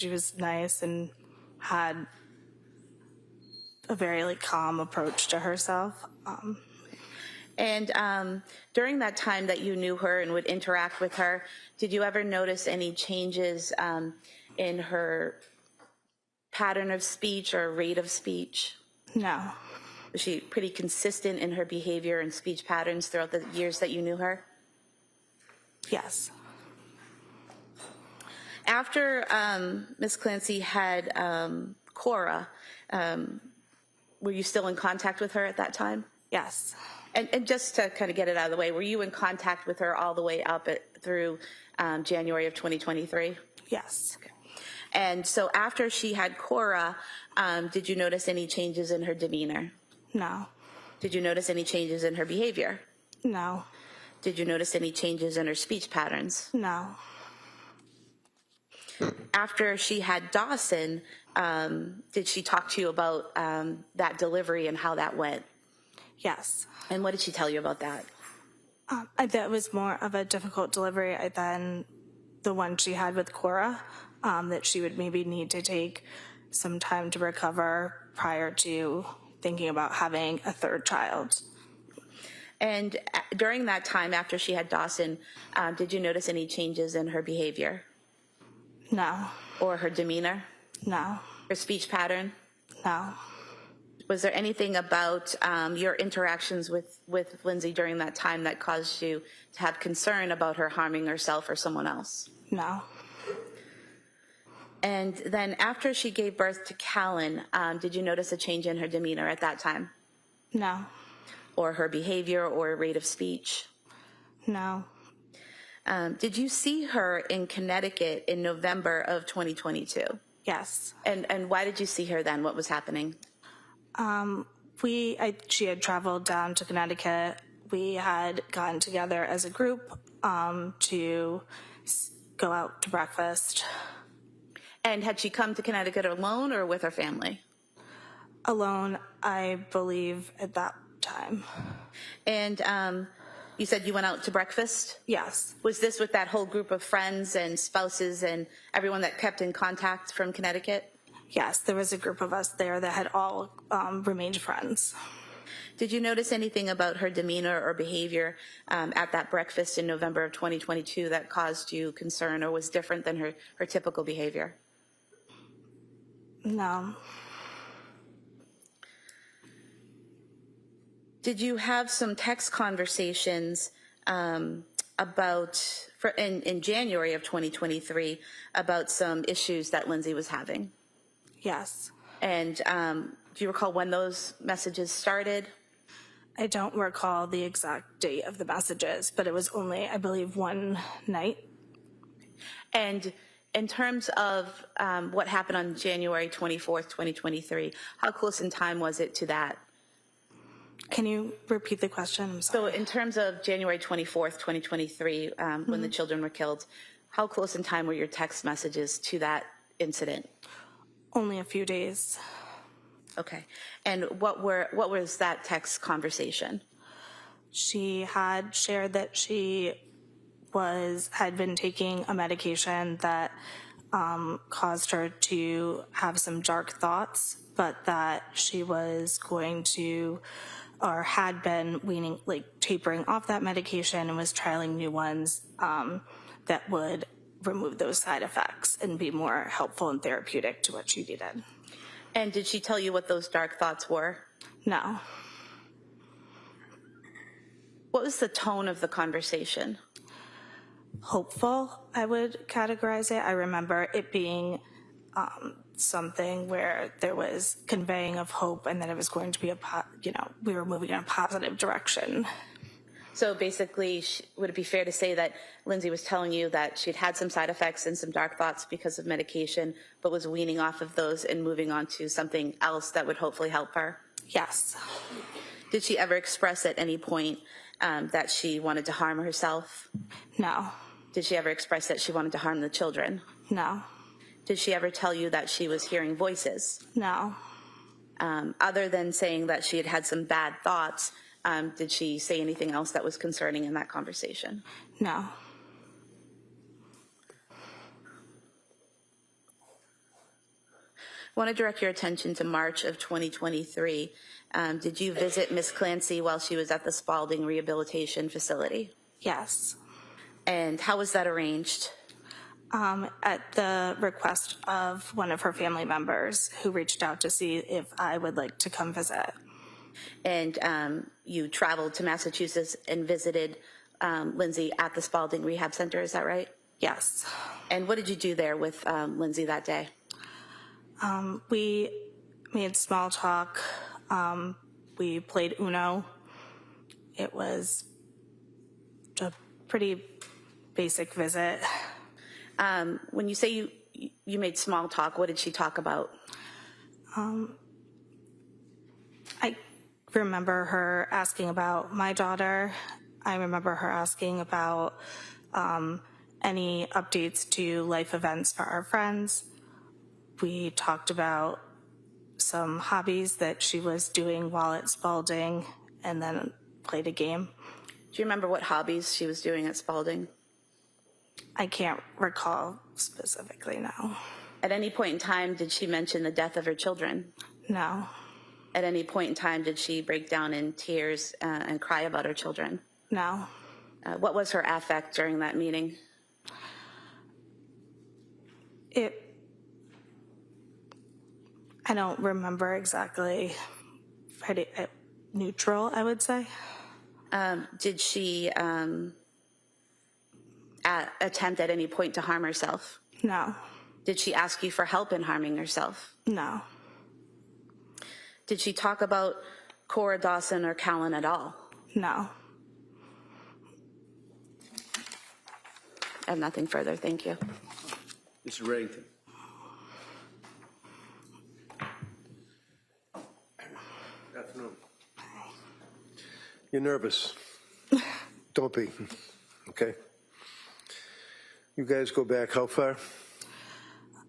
She was nice and had a very calm approach to herself. And during that time that you knew her and would interact with her, did you ever notice any changes in her pattern of speech or rate of speech? No. Was she pretty consistent in her behavior and speech patterns throughout the years that you knew her? Yes. After Ms. Clancy had Cora, were you still in contact with her at that time? Yes. And just to kind of get it out of the way, were you in contact with her all the way up through January of 2023? Yes. Okay. And so after she had Cora, did you notice any changes in her demeanor? No. Did you notice any changes in her behavior? No. Did you notice any changes in her speech patterns? No. After she had Dawson, did she talk to you about that delivery and how that went? Yes. And what did she tell you about that? That was more of a difficult delivery than the one she had with Cora, that she would maybe need to take some time to recover prior to thinking about having a third child. And during that time after she had Dawson, did you notice any changes in her behavior? No. Or her demeanor? No. Her speech pattern? No. Was there anything about your interactions with Lindsay during that time that caused you to have concern about her harming herself or someone else? No. And then after she gave birth to Callan, did you notice a change in her demeanor at that time? No. Or her behavior or rate of speech? No. Did you see her in Connecticut in November of 2022? Yes. And why did you see her then? What was happening? She had traveled down to Connecticut. We had gotten together as a group to go out to breakfast. And had she come to Connecticut alone or with her family? Alone, I believe, at that time. And you said you went out to breakfast? Yes. Was this with that whole group of friends and spouses and everyone that kept in contact from Connecticut? Yes, there was a group of us there that had all remained friends. Did you notice anything about her demeanor or behavior at that breakfast in November of 2022 that caused you concern or was different than her typical behavior? No. Did you have some text conversations about, in January of 2023, about some issues that Lindsay was having? Yes. And do you recall when those messages started? I don't recall the exact date of the messages, but it was only, I believe, one night. And in terms of what happened on January 24th, 2023, how close in time was it to that? Can you repeat the question? I'm sorry. So in terms of January 24th, 2023, when the children were killed, how close in time were your text messages to that incident? Only a few days. Okay. And what was that text conversation? She had shared that she had been taking a medication that caused her to have some dark thoughts, but that she was going to, or had been tapering off that medication and was trialing new ones that would remove those side effects and be more helpful and therapeutic to what she needed. And did she tell you what those dark thoughts were? No. What was the tone of the conversation? Hopeful, I would categorize it. I remember it being something where there was conveying of hope and that it was going to be we were moving in a positive direction. So basically, would it be fair to say that Lindsay was telling you that she'd had some side effects and some dark thoughts because of medication, but was weaning off of those and moving on to something else that would hopefully help her? Yes. Did she ever express at any point that she wanted to harm herself? No. Did she ever express that she wanted to harm the children? No. Did she ever tell you that she was hearing voices? No. Other than saying that she had had some bad thoughts, did she say anything else that was concerning in that conversation? No. I want to direct your attention to March of 2023. Did you visit Ms. Clancy while she was at the Spalding Rehabilitation Facility? Yes. And how was that arranged? At the request of one of her family members who reached out to see if I would like to come visit. And you traveled to Massachusetts and visited Lindsay at the Spalding Rehab Center, is that right? Yes. And what did you do there with Lindsay that day? We made small talk. We played Uno. It was a pretty basic visit. When you say you made small talk, what did she talk about? I remember her asking about my daughter. I remember her asking about any updates to life events for our friends. We talked about some hobbies that she was doing while at Spalding and then played a game. Do you remember what hobbies she was doing at Spalding? I can't recall specifically now. At any point in time, did she mention the death of her children? No. At any point in time, did she break down in tears and cry about her children? No. What was her affect during that meeting? I don't remember exactly. Pretty neutral, I would say. Did she attempt at any point to harm herself? No. Did she ask you for help in harming herself? No. Did she talk about Cora Dawson or Callan at all? No. I have nothing further. Thank you. Mr. Reddington. Good afternoon. You're nervous. Don't be. Okay. You guys go back how far?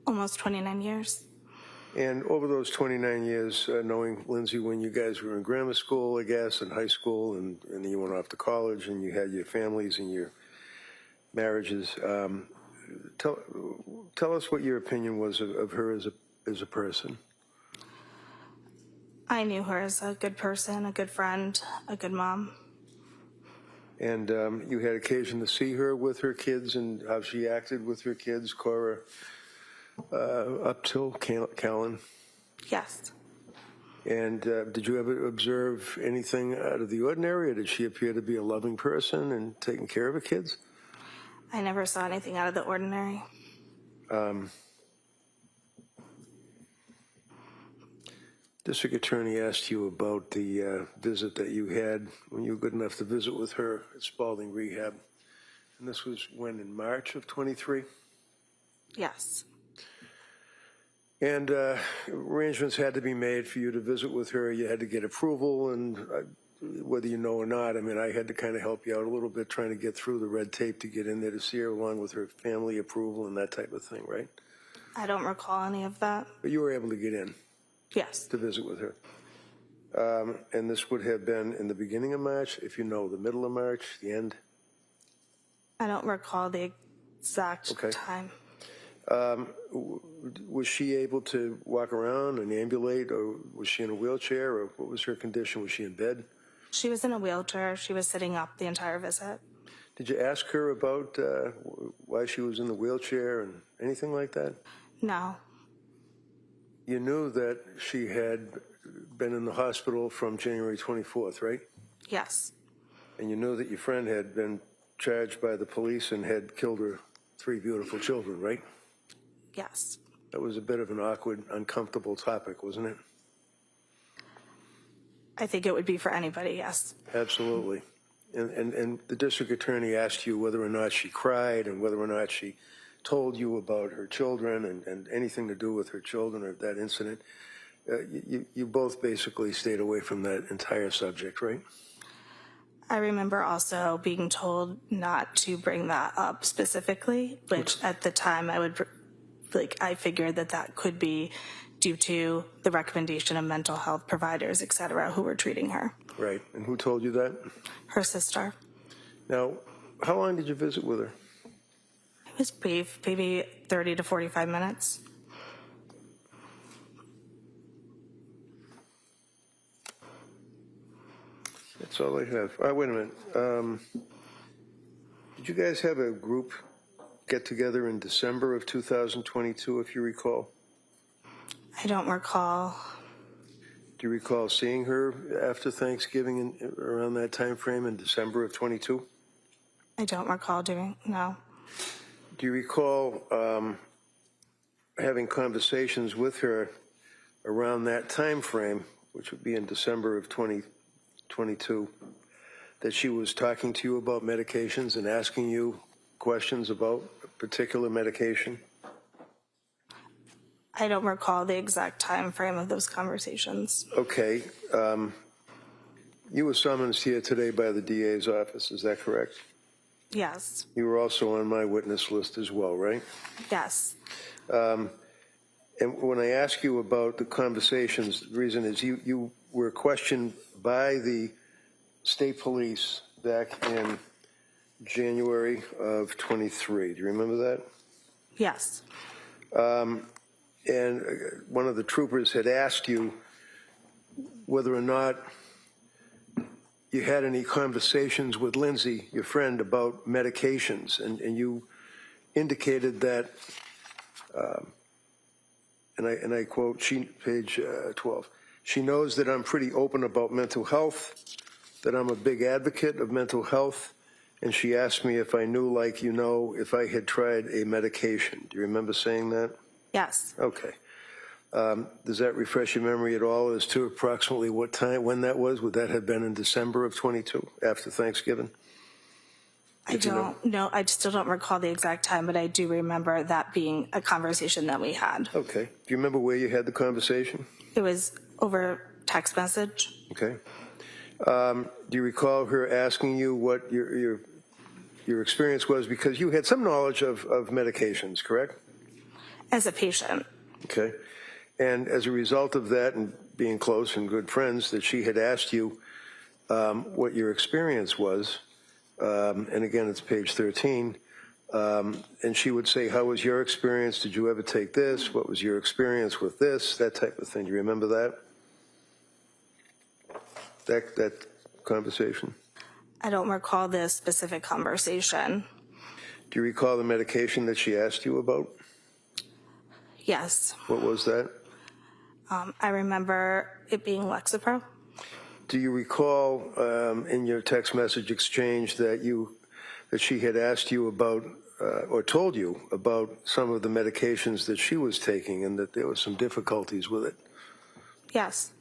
Almost 29 years. And over those 29 years, knowing Lindsay when you guys were in grammar school, I guess, and high school, and then you went off to college, and you had your families and your marriages, tell us what your opinion was of her as a person. I knew her as a good person, a good friend, a good mom. And you had occasion to see her with her kids and how she acted with her kids, Cora, up till Callan. Yes. And did you ever observe anything out of the ordinary, or did she appear to be a loving person and taking care of her kids? I never saw anything out of the ordinary. District Attorney asked you about the visit that you had when you were good enough to visit with her at Spalding Rehab. And this was when, in March of 23? Yes. And arrangements had to be made for you to visit with her. You had to get approval, and whether you know or not, I mean, I had to kind of help you out a little bit trying to get through the red tape to get in there to see her, along with her family approval and that type of thing, right? I don't recall any of that. But you were able to get in. Yes. To visit with her. And this would have been in the beginning of March, if you know, the middle of March, the end? I don't recall the exact time. Was she able to walk around and ambulate, or was she in a wheelchair, or what was her condition? Was she in bed? She was in a wheelchair. She was sitting up the entire visit. Did you ask her about why she was in the wheelchair and anything like that? No. You knew that she had been in the hospital from January 24th, right? Yes. And you knew that your friend had been charged by the police and had killed her 3 beautiful children, right? Yes. That was a bit of an awkward, uncomfortable topic, wasn't it? I think it would be for anybody, yes. Absolutely. And the district attorney asked you whether or not she cried and whether or not she told you about her children and anything to do with her children or that incident. You both basically stayed away from that entire subject, right? I remember also being told not to bring that up specifically, which at the time I figured that could be due to the recommendation of mental health providers, et cetera, who were treating her. Right. And who told you that? Her sister. Now, how long did you visit with her? It was brief, maybe 30 to 45 minutes. That's all I have. Wait a minute. Did you guys have a group get together in December of 2022, if you recall? I don't recall. Do you recall seeing her after Thanksgiving around that time frame in December of 22? I don't recall doing, no. Do you recall having conversations with her around that time frame, which would be in December of 2022, that she was talking to you about medications and asking you questions about a particular medication? I don't recall the exact time frame of those conversations. Okay. You were summoned here today by the DA's office, is that correct? Yes. You were also on my witness list as well, right? Yes. And when I ask you about the conversations, the reason is you were questioned by the state police back in January of 23. Do you remember that? Yes. And one of the troopers had asked you whether or not you had any conversations with Lindsay, your friend, about medications, and you indicated that, and I quote, page 12, she knows that I'm pretty open about mental health, that I'm a big advocate of mental health, and she asked me if I knew, like you know, if I had tried a medication. Do you remember saying that? Yes. Okay. Does that refresh your memory at all as to approximately what time, when that was? Would that have been in December of 22, after Thanksgiving? I don't know. I still don't recall the exact time, but I do remember that being a conversation that we had. Okay. Do you remember where you had the conversation? It was over text message. Okay. Do you recall her asking you what your experience was? Because you had some knowledge of medications, correct? As a patient. Okay. And as a result of that and being close and good friends, that she had asked you what your experience was, and again, it's page 13, and she would say, how was your experience? Did you ever take this? What was your experience with this? That type of thing. Do you remember that? That conversation? I don't recall the specific conversation. Do you recall the medication that she asked you about? Yes. What was that? I remember it being Lexapro. Do you recall in your text message exchange that she had asked you about or told you about some of the medications that she was taking and that there were some difficulties with it? Yes.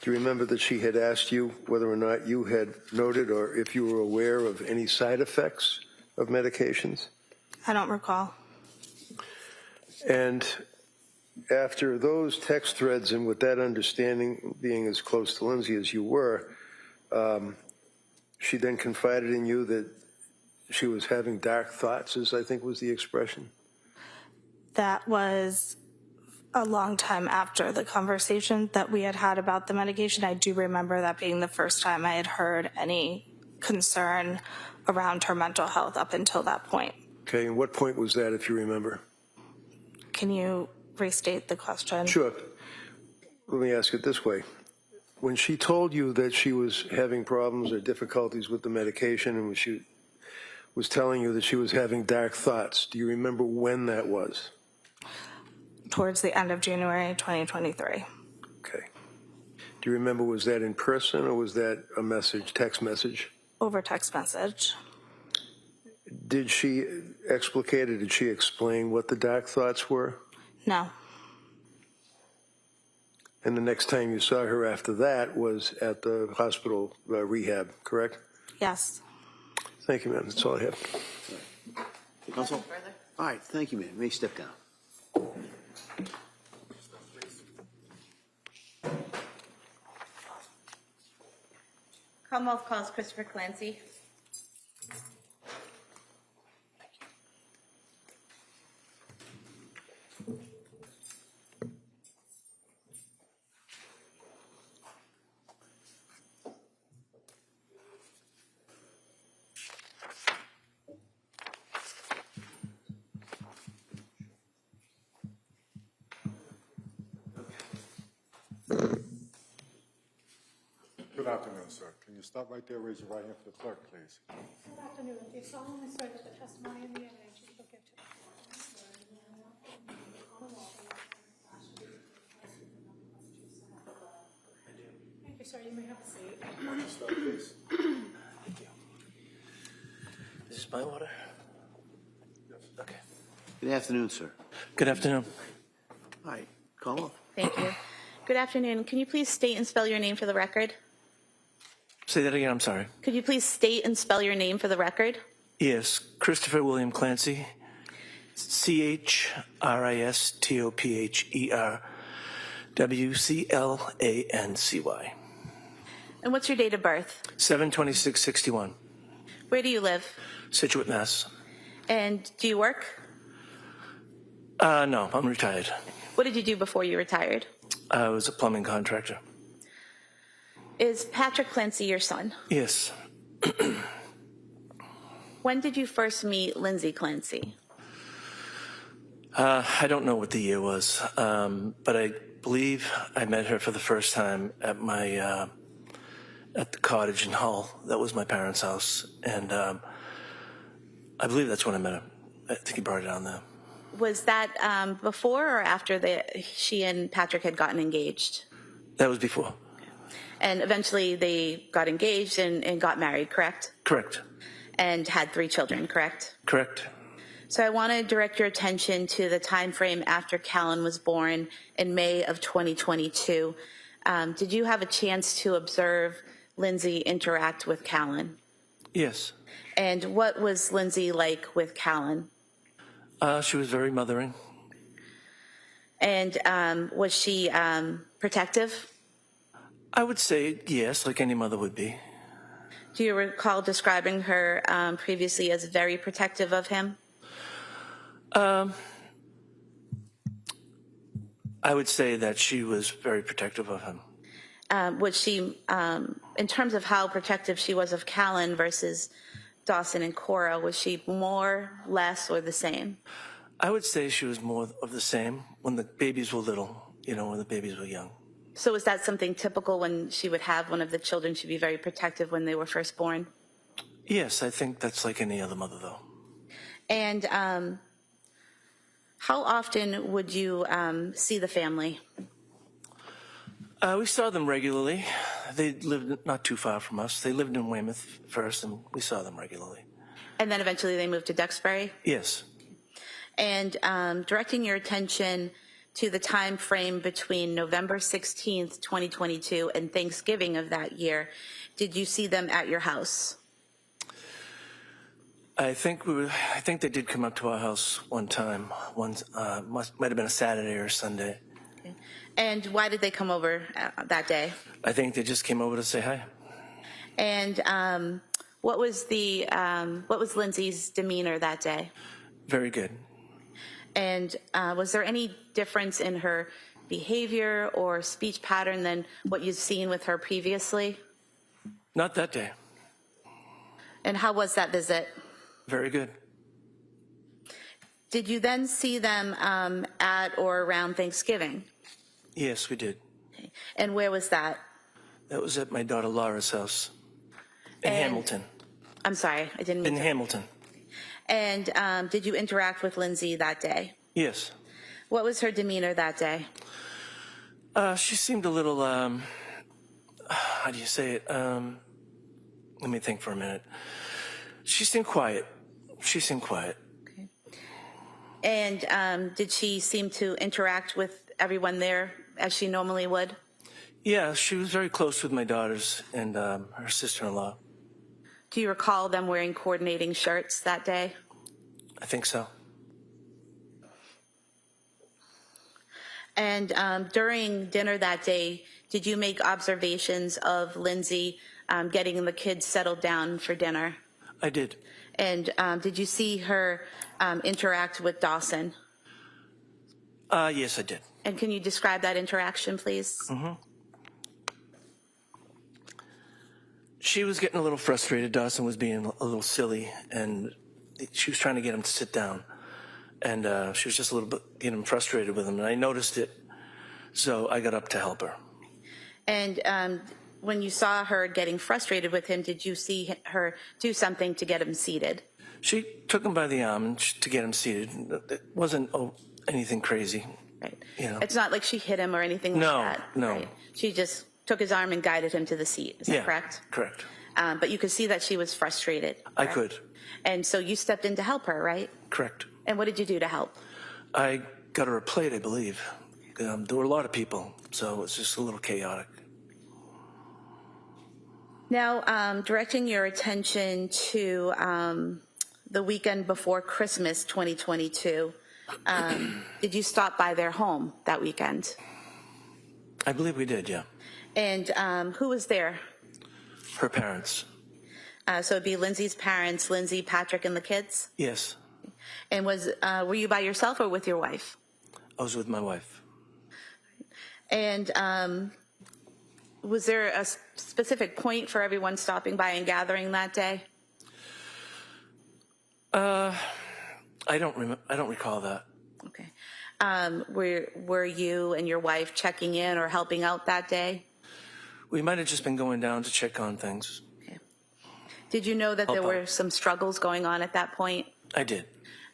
Do you remember that she had asked you whether or not you had noted or if you were aware of any side effects of medications? I don't recall. And after those text threads and with that understanding, being as close to Lindsay as you were, she then confided in you that she was having dark thoughts, as I think was the expression. That was a long time after the conversation that we had had about the medication. I do remember that being the first time I had heard any concern around her mental health up until that point. Okay, and what point was that, if you remember? Can you restate the question? Sure. Let me ask it this way. When she told you that she was having problems or difficulties with the medication and when she was telling you that she was having dark thoughts, do you remember when that was? Towards the end of January 2023. Okay. Do you remember, was that in person or was that a message, text message? Over text message. Did she explicate or did she explain what the dark thoughts were? No. And the next time you saw her after that was at the hospital rehab, correct? Yes. Thank you, ma'am. That's all I have. Counsel? All right, thank you, ma'am. You may step down. Commonwealth calls Christopher Clancy. afternoon, sir. Can you stop right there, raise your right hand for the clerk, please? Good afternoon. Do you solemnly swear that the testimony in the evidence you will give to Thank you, sir. You may have a seat. Start, please. Thank you. Is this my water? Yes. Okay. Good afternoon, sir. Good afternoon. Hi, call off. Thank you. Good afternoon. Can you please state and spell your name for the record? Say that again, I'm sorry. Could you please state and spell your name for the record? Yes, Christopher William Clancy, CHRISTOPHER, WCLANCY. And what's your date of birth? 7/26/61, Where do you live? Situate, Mass. And do you work? No, I'm retired. What did you do before you retired? I was a plumbing contractor. Is Patrick Clancy your son? Yes. When did you first meet Lindsay Clancy? I don't know what the year was, but I believe I met her for the first time at my at the cottage in Hull. That was my parents' house, and I believe that's when I met her. I think he brought it down there. Was that before or after she and Patrick had gotten engaged? That was before. And eventually they got engaged and got married, correct? Correct. And had 3 children, correct? Correct. So I want to direct your attention to the time frame after Callan was born in May of 2022. Did you have a chance to observe Lindsay interact with Callan? Yes. And what was Lindsay like with Callan? She was very mothering. And was she protective? I would say yes, like any mother would be. Do you recall describing her previously as very protective of him? I would say that she was very protective of him. Was she, in terms of how protective she was of Callan versus Dawson and Cora, was she more, less, or the same? I would say she was more of the same when the babies were little, when the babies were young. So was that something typical when she would have one of the children? She'd be very protective when they were first born? Yes, I think that's like any other mother, though. And how often would you see the family? We saw them regularly. They lived not too far from us. They lived in Weymouth first, and we saw them regularly. And then eventually they moved to Duxbury? Yes. And directing your attention to the time frame between November 16th, 2022 and Thanksgiving of that year, did you see them at your house? I think they did come up to our house one time. Might have been a Saturday or a Sunday. Okay. And why did they come over that day? I think they just came over to say hi. And what was Lindsay's demeanor that day? Very good. And was there any difference in her behavior or speech pattern than what you've seen with her previously? Not that day. And how was that visit? Very good. Did you then see them at or around Thanksgiving? Yes, we did. Okay. And where was that? That was at my daughter Laura's house in Hamilton. I'm sorry, I didn't mean In to. Hamilton. And did you interact with Lindsay that day? Yes. What was her demeanor that day? She seemed a little, how do you say it? Let me think for a minute. She seemed quiet. Okay. And did she seem to interact with everyone there as she normally would? Yeah, she was very close with my daughters and her sister-in-law. Do you recall them wearing coordinating shirts that day? I think so. And during dinner that day, did you make observations of Lindsay getting the kids settled down for dinner? I did. And did you see her interact with Dawson? Yes, I did. And can you describe that interaction, please? Mm-hmm. She was getting a little frustrated. Dawson was being a little silly, and she was trying to get him to sit down. And she was just a little bit getting frustrated with him, and I noticed it, so I got up to help her. And when you saw her getting frustrated with him, did you see her do something to get him seated? She took him by the arm to get him seated. It wasn't anything crazy. Right. You know. It's not like she hit him or anything like No, that. no. Right? She just took his arm and guided him to the seat. Is that correct? Correct. But you could see that she was frustrated. I correct? could. And so you stepped in to help her, right? Correct. And what did you do to help? I got her a plate, I believe. There were a lot of people, so it was just a little chaotic. Now, directing your attention to the weekend before Christmas 2022, did you stop by their home that weekend? I believe we did, yeah. And who was there? Her parents. So it'd be Lindsay's parents, Lindsay, Patrick, and the kids? Yes. And were you by yourself or with your wife? I was with my wife. And was there a specific point for everyone stopping by and gathering that day? I don't recall that. Okay. Were you and your wife checking in or helping out that day? We might have just been going down to check on things. Okay. Did you know that there were some struggles going on at that point? I did.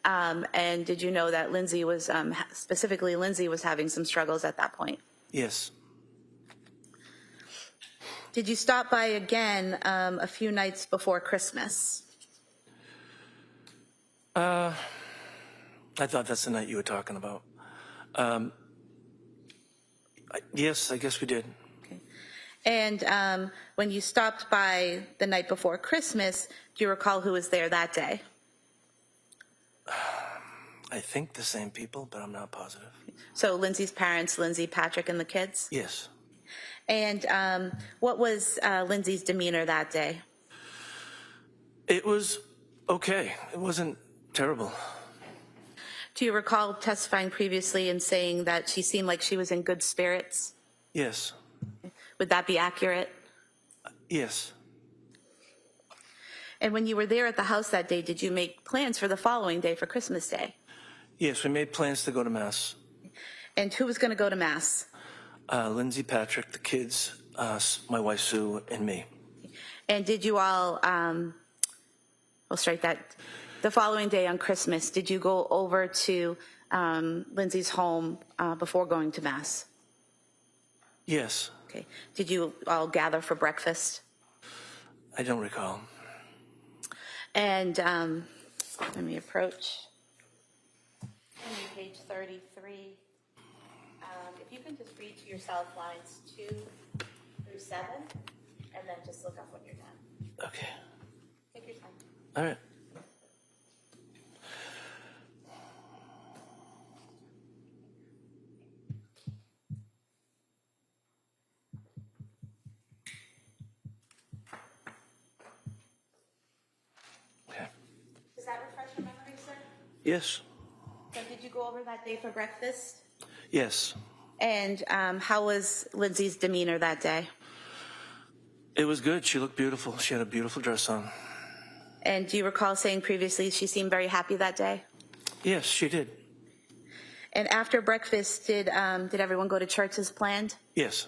And did you know that Lindsay was, specifically Lindsay was having some struggles at that point? Yes. Did you stop by again a few nights before Christmas? I thought that's the night you were talking about. Yes, I guess we did. Okay. And when you stopped by the night before Christmas, do you recall who was there that day? I think the same people, but I'm not positive. So Lindsay's parents, Lindsay, Patrick, and the kids? Yes. And what was Lindsay's demeanor that day? It was okay. It wasn't terrible. Do you recall testifying previously and saying that she seemed like she was in good spirits? Yes. Would that be accurate? Yes. And when you were there at the house that day, did you make plans for the following day for Christmas Day? Yes, we made plans to go to Mass. And who was going to go to Mass? Lindsay, Patrick, the kids, my wife Sue, and me. And did you all, we'll strike that, the following day on Christmas, did you go over to Lindsay's home before going to Mass? Yes. Okay. Did you all gather for breakfast? I don't recall. And let me approach. Page 33. If you can just read to yourself lines 2 through 7, and then just look up when you're done. Okay. Take your time. All right. Okay. Does that refresh your memory, sir? Yes. So did you go over that day for breakfast? Yes. And how was Lindsay's demeanor that day? It was good. She looked beautiful. She had a beautiful dress on. And do you recall saying previously she seemed very happy that day? Yes, she did. And after breakfast, did everyone go to church as planned? Yes.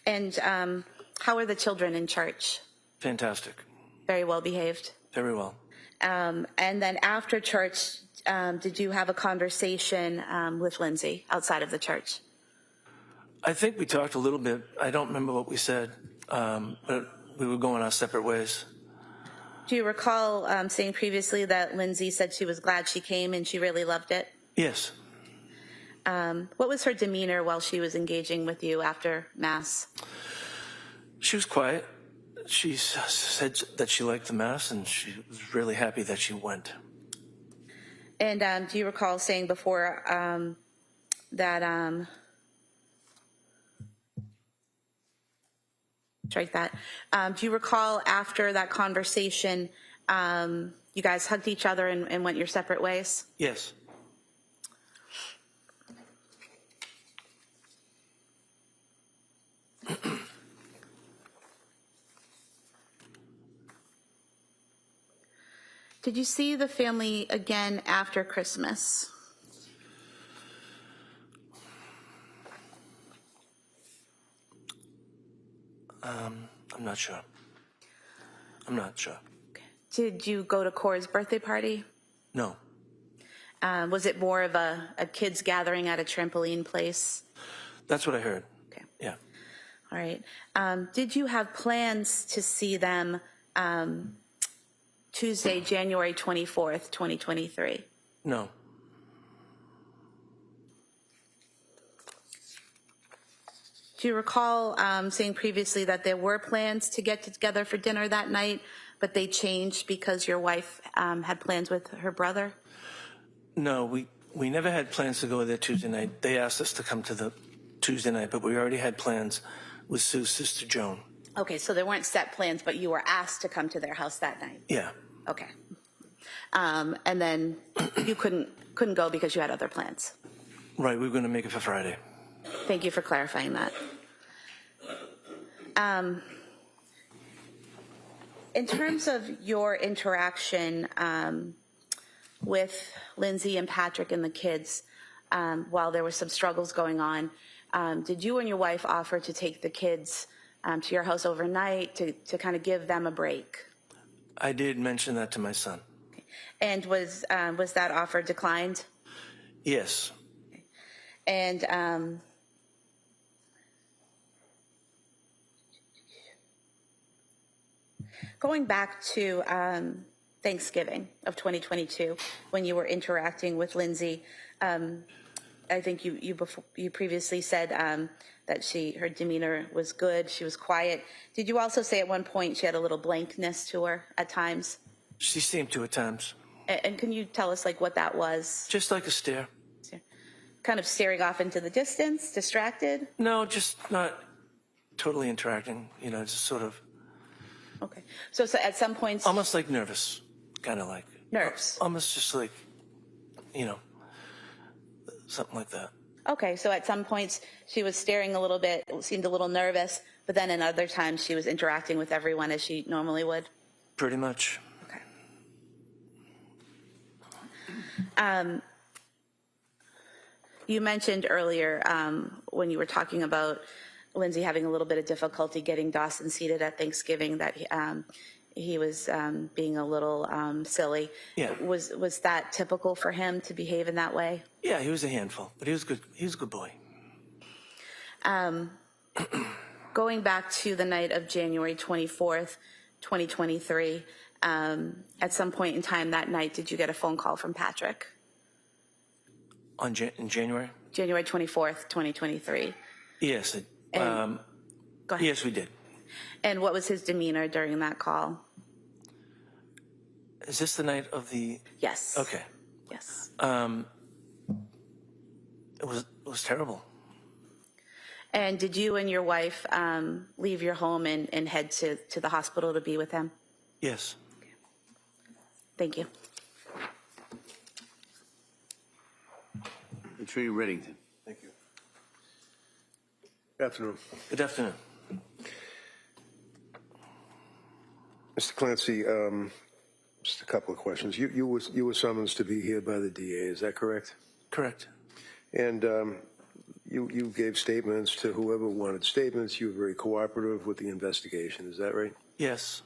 And how were the children in church? Fantastic. Very well behaved. Very well. And then after church, did you have a conversation with Lindsay outside of the church? I think we talked a little bit. I don't remember what we said, but we were going our separate ways. Do you recall saying previously that Lindsay said she was glad she came and she really loved it? Yes. What was her demeanor while she was engaging with you after Mass? She was quiet. She said that she liked the Mass, and she was really happy that she went. And do you recall saying before that, strike that, do you recall after that conversation, you guys hugged each other and went your separate ways? Yes. Did you see the family again after Christmas? I'm not sure. I'm not sure. Did you go to Cora's birthday party? No. Was it more of a kids gathering at a trampoline place? That's what I heard. Okay. Yeah. All right. Did you have plans to see them Tuesday, January 24th, 2023? No. Do you recall saying previously that there were plans to get together for dinner that night, but they changed because your wife had plans with her brother? No, we never had plans to go there Tuesday night. They asked us to come to the Tuesday night, but we already had plans with Sue's sister Joan. Okay, so there weren't set plans, but you were asked to come to their house that night. Yeah. Okay. And then you couldn't go because you had other plans. Right, we were going to make it for Friday. Thank you for clarifying that. In terms of your interaction with Lindsay and Patrick and the kids, while there were some struggles going on, did you and your wife offer to take the kids to your house overnight to kind of give them a break? I did mention that to my son. And was that offer declined? Yes. And going back to Thanksgiving of 2022, when you were interacting with Lindsay, I think you previously said that her demeanor was good, she was quiet. Did you also say at one point she had a little blankness to her at times? She seemed to at times. And can you tell us what that was? Just like a stare. Kind of staring off into the distance, distracted? No, just not totally interacting, just sort of. Okay. So at some points. Almost like nervous, kind of like. Nerves. Almost just like, something like that. Okay, so at some points she was staring a little bit, seemed a little nervous, but then in other times she was interacting with everyone as she normally would? Pretty much. Okay. You mentioned earlier when you were talking about Lindsay having a little bit of difficulty getting Dawson seated at Thanksgiving that he was being a little silly. Yeah. Was that typical for him to behave in that way? Yeah, he was a handful, but he was good. He was a good boy. Going back to the night of January 24th, 2023, at some point in time that night, did you get a phone call from Patrick? In January? January 24th, 2023. Yes. Go ahead. Yes, we did. And what was his demeanor during that call? Is this the night of the? Yes. Okay. Yes. It was terrible. And did you and your wife leave your home and head to the hospital to be with him? Yes. Thank you. Attorney Reddington. Thank you. Good afternoon. Good afternoon. Mr. Clancy, just a couple of questions. You were summoned to be here by the DA, is that correct? Correct. And you gave statements to whoever wanted statements. You were very cooperative with the investigation, is that right? Yes.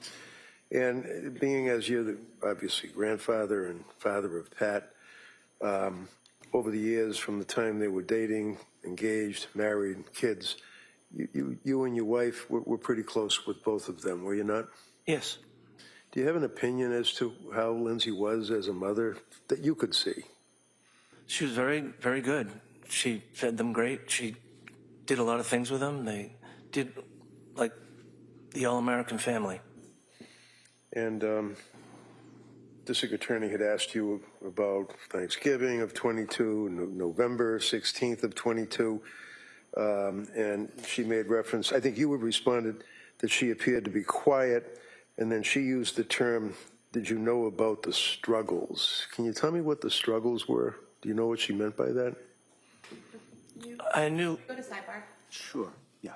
And being as you're the obviously grandfather and father of Pat, over the years from the time they were dating, engaged, married, kids, you and your wife were pretty close with both of them, were you not? Yes. Do you have an opinion as to how Lindsay was as a mother that you could see? She was very, very good. She fed them great. She did a lot of things with them. They did like the all-American family. And district attorney had asked you about Thanksgiving of 22, November 16th of 22, and she made reference, I think you had responded that she appeared to be quiet, and then she used the term, did you know about the struggles? Can you tell me what the struggles were? Do you know what she meant by that? I knew. Go to sidebar. Sure. Yeah.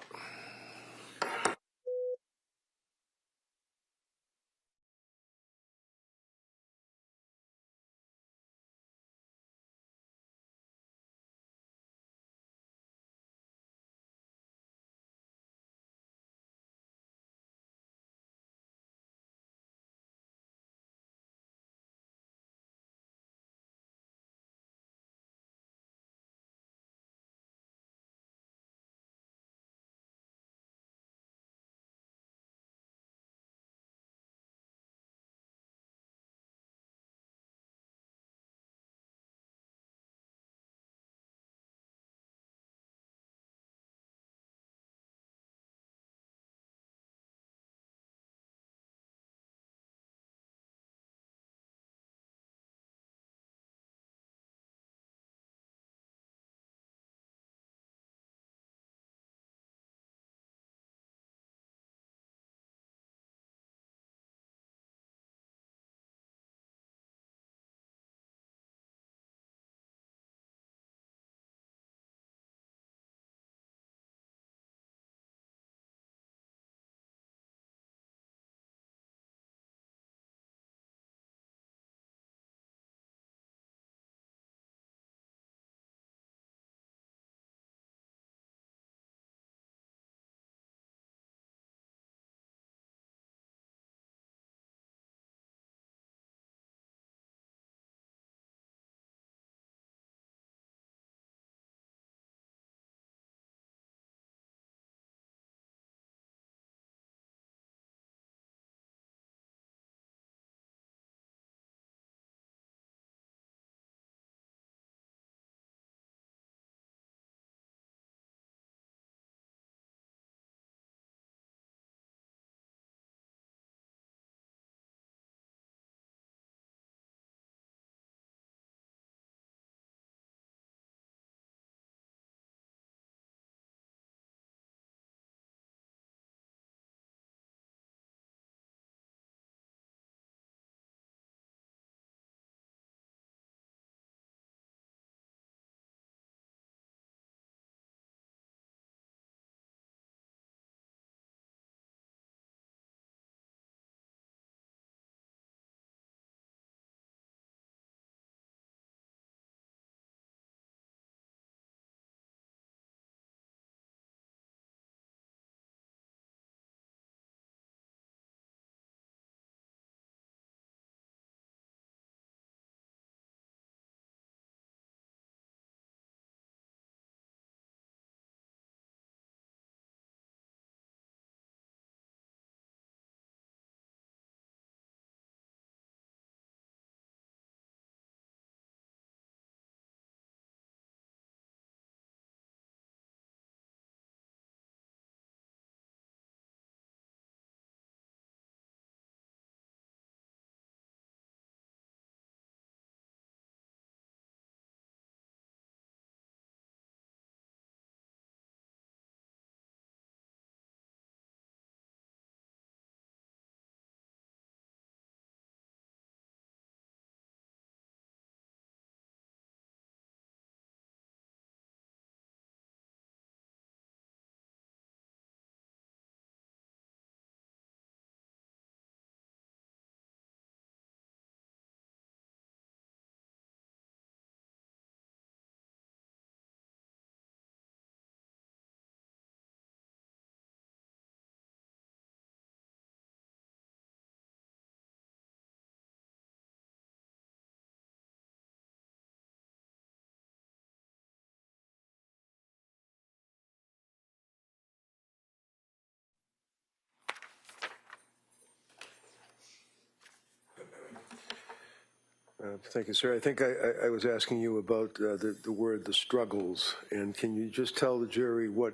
Thank you, sir. I think I was asking you about the word "the struggles," and can you just tell the jury what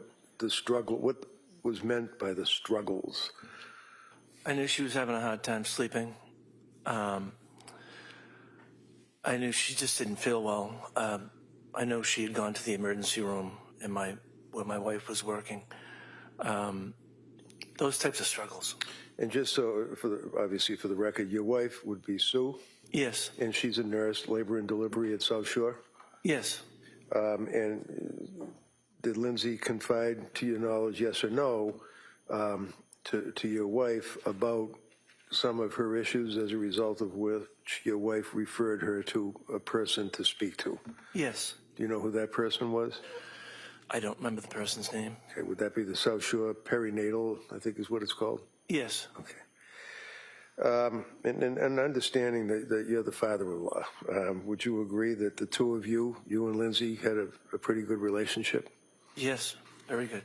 was meant by the struggles? I knew she was having a hard time sleeping. I knew she just didn't feel well. I know she had gone to the emergency room where my wife was working. Those types of struggles. And just so, obviously for the record, your wife would be Sue? Yes. And she's a nurse, labor and delivery at South Shore? Yes. And did Lindsay confide, to your knowledge, yes or no, to your wife about some of her issues as a result of which your wife referred her to a person to speak to? Yes. Do you know who that person was? I don't remember the person's name. Okay, would that be the South Shore Perinatal, I think is what it's called? Yes. Okay. And understanding that you're the father-in-law, would you agree that the two of you and Lindsay, had a pretty good relationship? Yes, very good.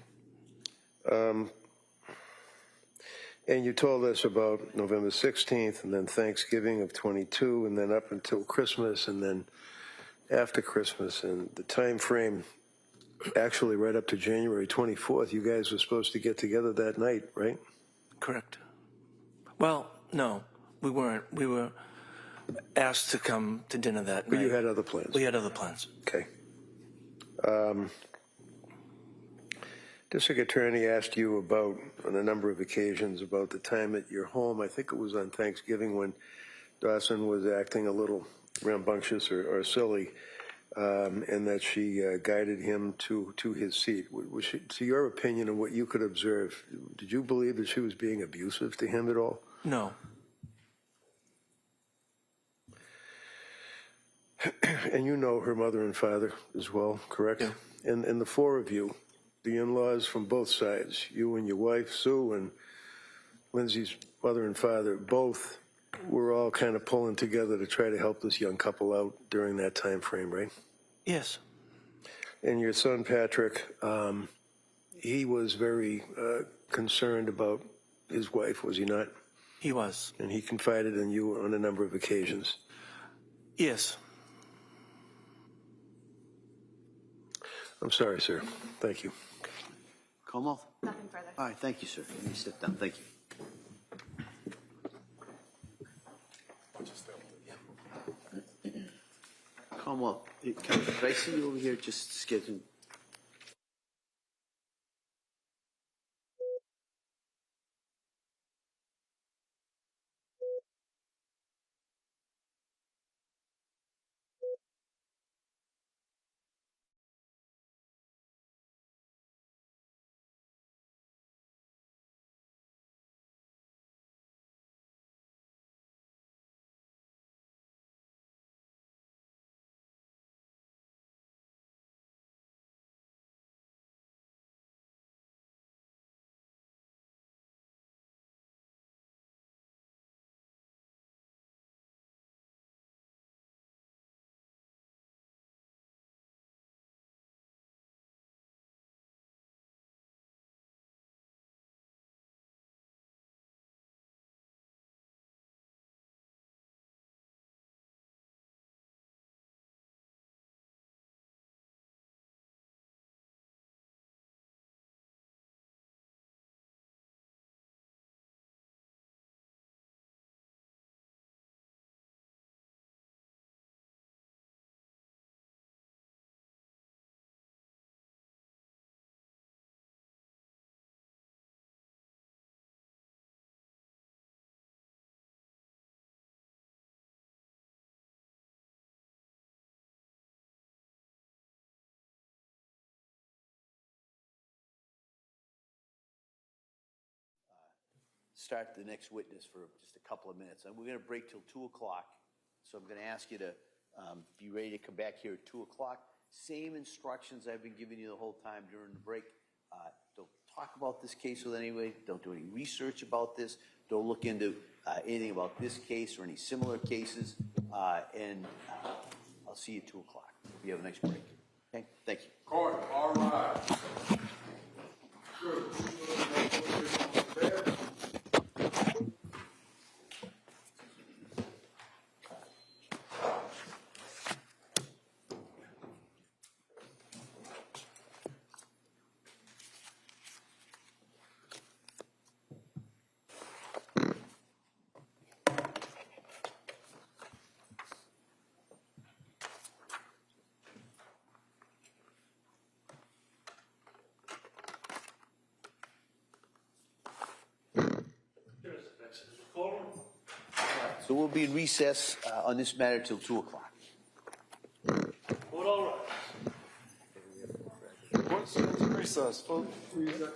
And you told us about November 16th and then Thanksgiving of 22 and then up until Christmas and then after Christmas, and the time frame actually right up to January 24th. You guys were supposed to get together that night, right? Correct. Well, no, we weren't. We were asked to come to dinner that But night. you had other plans? We had other plans. Okay. District Attorney asked you about, on a number of occasions, about the time at your home. I think it was on Thanksgiving when Dawson was acting a little rambunctious or silly, and that she guided him to his seat. Was she, to your opinion and what you could observe, did you believe that she was being abusive to him at all? No. And you know her mother and father as well, correct? Yeah. And the four of you, the in-laws from both sides, you and your wife, Sue, and Lindsay's mother and father, both were all kind of pulling together to try to help this young couple out during that time frame, right? Yes. And your son, Patrick, he was very concerned about his wife, was he not? He was. And he confided in you on a number of occasions. Yes. I'm sorry, sir. Thank you. Como? Nothing further. All right, thank you, sir. Let me sit down. Thank you. Como, could I see you over here just scheduling? Start the next witness for just a couple of minutes. And we're going to break till 2 o'clock. So I'm going to ask you to be ready to come back here at 2 o'clock. Same instructions I've been giving you the whole time during the break. Don't talk about this case with anybody. Don't do any research about this. Don't look into anything about this case or any similar cases. And I'll see you at 2 o'clock. You have a nice break. Okay? Thank you. Court, all rise. Good. So we'll be in recess on this matter till 2 o'clock. Recess. Full recess.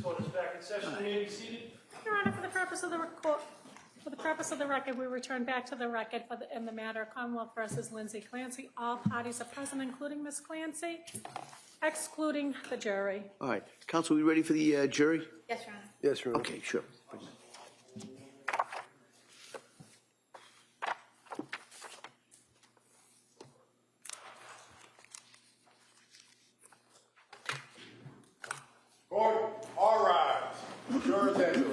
court is back in session. You may be seated. Your Honor, for the purpose of the record, we return back to the record in the matter of Commonwealth versus Lindsay Clancy. All parties are present, including Ms. Clancy, excluding the jury. All right. Counsel, we ready for the jury? Yes, Your Honor. Yes, Your Honor. Okay, sure. Court, all rise. Jurors enter.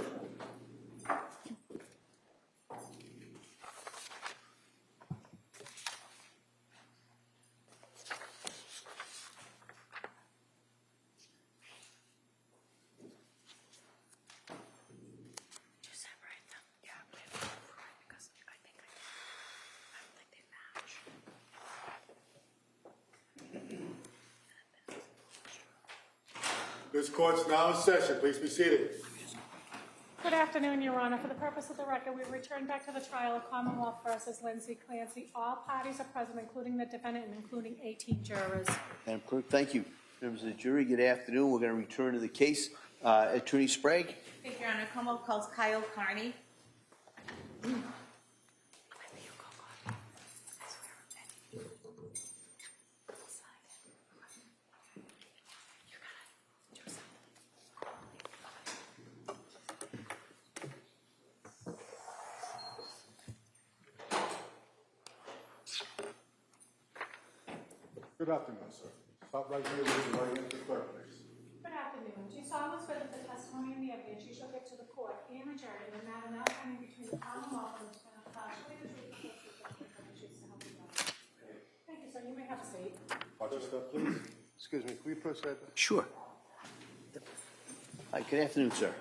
This court's now in session. Please be seated. Good afternoon, Your Honor. For the purpose of the record, we return back to the trial of Commonwealth versus Lindsay Clancy. All parties are present, including the defendant and including 18 jurors. Madam Clerk, thank you. Members of the jury, good afternoon. We're going to return to the case. Attorney Sprague. Thank you, Your Honor. Commonwealth calls Kyle Carney. Good afternoon, sir. Stop right here. Raise your right hand to the clerk, please. Good afternoon. Do you solemnly swear that the testimony and the evidence you shall give to the court and the jury in the matter now pending between the Commonwealth and the defendant partially the truth, the whole truth, and nothing but the truth, so help you God? Thank you, sir. You may have a seat. Watch your step, please. Excuse me, can we proceed? Sure. All right, good afternoon, sir.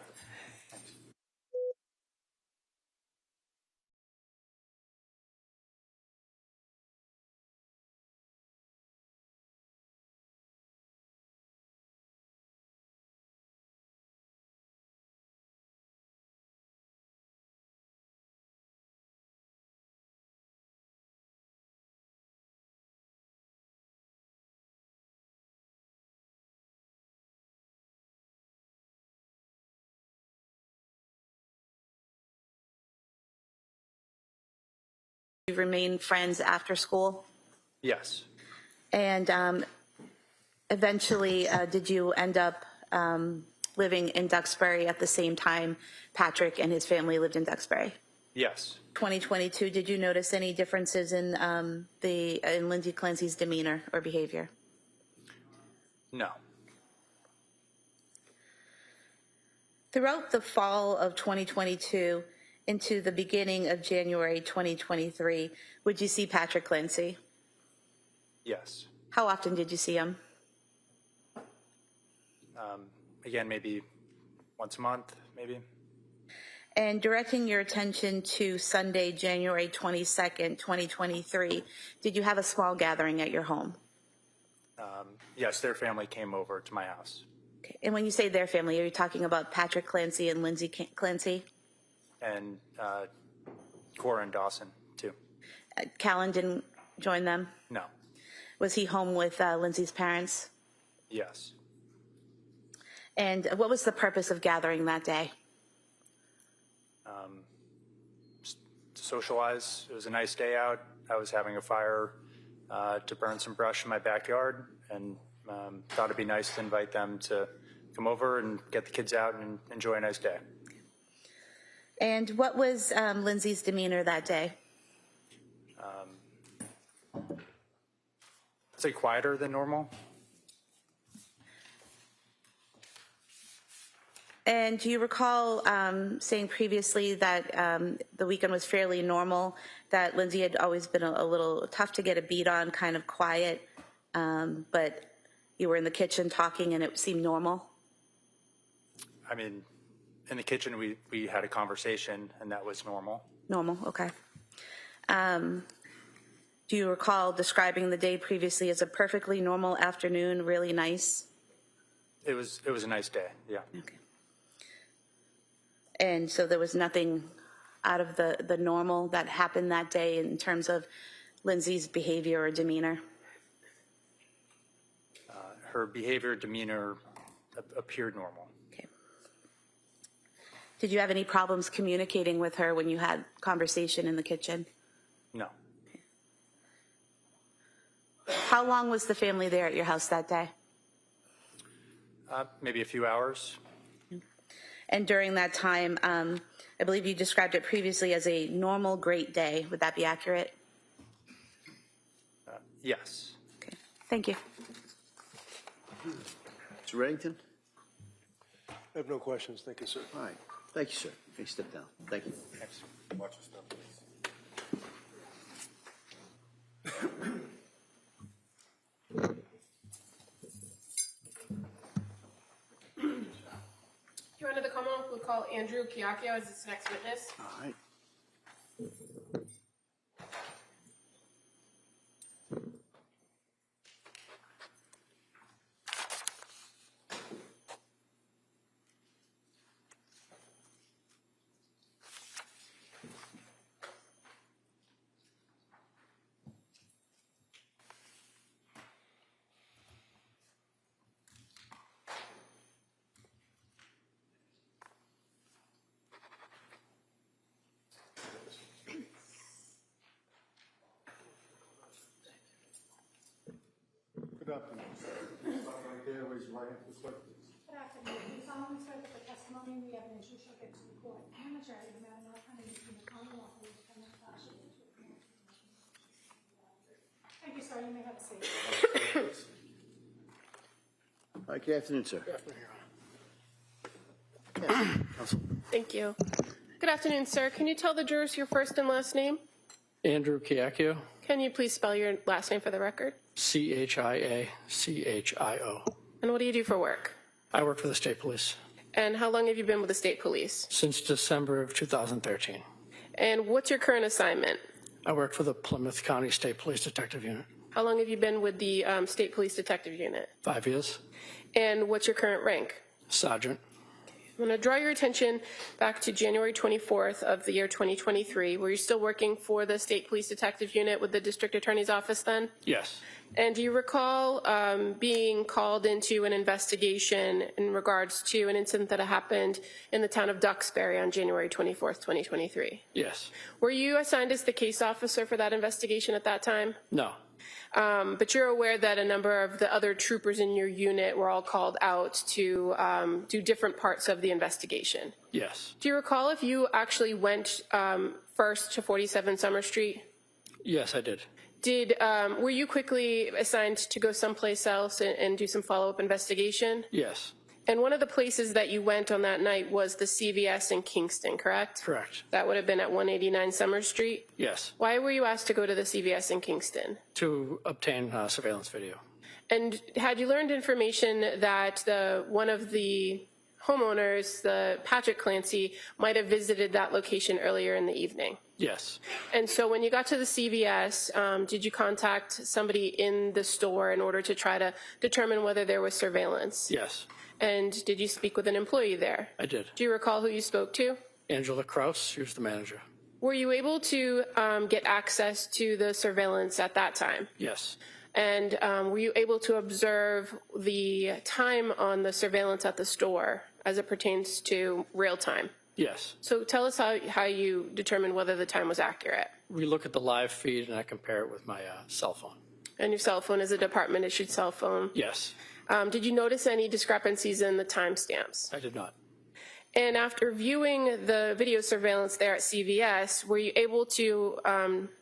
You remain friends after school? Yes. And eventually, did you end up living in Duxbury at the same time Patrick and his family lived in Duxbury? Yes. 2022, did you notice any differences in in Lindsay Clancy's demeanor or behavior? No. Throughout the fall of 2022 into the beginning of January 2023, would you see Patrick Clancy? Yes. How often did you see him? Again, maybe once a month, maybe. And directing your attention to Sunday, January 22nd, 2023, did you have a small gathering at your home? Yes, their family came over to my house. Okay. And when you say their family, are you talking about Patrick Clancy and Lindsay Clancy? And Cora and Dawson, too. Callan didn't join them? No. Was he home with Lindsay's parents? Yes. And what was the purpose of gathering that day? To socialize. It was a nice day out. I was having a fire to burn some brush in my backyard, and thought it'd be nice to invite them to come over and get the kids out and enjoy a nice day. And what was Lindsay's demeanor that day? I'd say quieter than normal. And do you recall saying previously that the weekend was fairly normal, that Lindsay had always been a little tough to get a beat on, kind of quiet, but you were in the kitchen talking and it seemed normal? I mean, in the kitchen, we had a conversation, and that was normal. Normal, okay. Do you recall describing the day previously as a perfectly normal afternoon, really nice? It was a nice day, yeah. Okay. And so there was nothing out of the normal that happened that day in terms of Lindsay's behavior or demeanor? Her behavior, demeanor appeared normal. Okay. Did you have any problems communicating with her when you had conversation in the kitchen? No. How long was the family there at your house that day? Maybe a few hours. And during that time, I believe you described it previously as a normal, great day. Would that be accurate? Yes. Okay. Thank you. Mr. Reddington? I have no questions. Thank you, sir. All right. Thank you, sir. You may step down. Thank you. Thanks. Watch your step, please. Your Honor, the Commonwealth will call Andrew Kiakio as its next witness. All right. Good afternoon, sir. Stop right there, raise your right hand to the clerk, please. Good afternoon. Do you solemnly swear that the testimony and the evidence you shall give to the court and the jury, no matter what kind of between the Commonwealth and the defendant, shall be true and the Thank you, sir. You may have a seat. All right, good afternoon, sir. Good afternoon. Counsel. Thank you. Good afternoon, sir. Can you tell the jurors your first and last name? Andrew Kiakio, Can you please spell your last name for the record? Chiachio. And what do you do for work? I work for the state police And how long have you been with the state police? since December of 2013. And what's your current assignment? I work for the Plymouth County State Police Detective Unit. How long have you been with the State Police Detective Unit? 5 years. And what's your current rank? Sergeant. I'm going to draw your attention back to January 24th of the year 2023. Were you still working for the State Police Detective Unit with the District Attorney's Office then? Yes. And do you recall being called into an investigation in regards to an incident that happened in the town of Duxbury on January 24th, 2023? Yes. Were you assigned as the case officer for that investigation at that time? No. But you're aware that a number of the other troopers in your unit were all called out to do different parts of the investigation. Yes. Do you recall if you actually went first to 47 Summer Street? Yes, I did. Were you quickly assigned to go someplace else and do some follow-up investigation? Yes. And one of the places that you went on that night was the CVS in Kingston, correct? Correct. That would have been at 189 Summer Street? Yes. Why were you asked to go to the CVS in Kingston? To obtain surveillance video. And had you learned information that one of the homeowners, the Patrick Clancy, might have visited that location earlier in the evening? Yes. And so when you got to the CVS, did you contact somebody in the store in order to try to determine whether there was surveillance? Yes. And did you speak with an employee there? I did. Do you recall who you spoke to? Angela Kraus, she was the manager. Were you able to get access to the surveillance at that time? Yes. And were you able to observe the time on the surveillance at the store as it pertains to real time? Yes. So tell us how you determined whether the time was accurate. We look at the live feed and I compare it with my cell phone. And your cell phone is a department-issued cell phone? Yes. Did you notice any discrepancies in the timestamps? I did not. And after viewing the video surveillance there at CVS, were you able to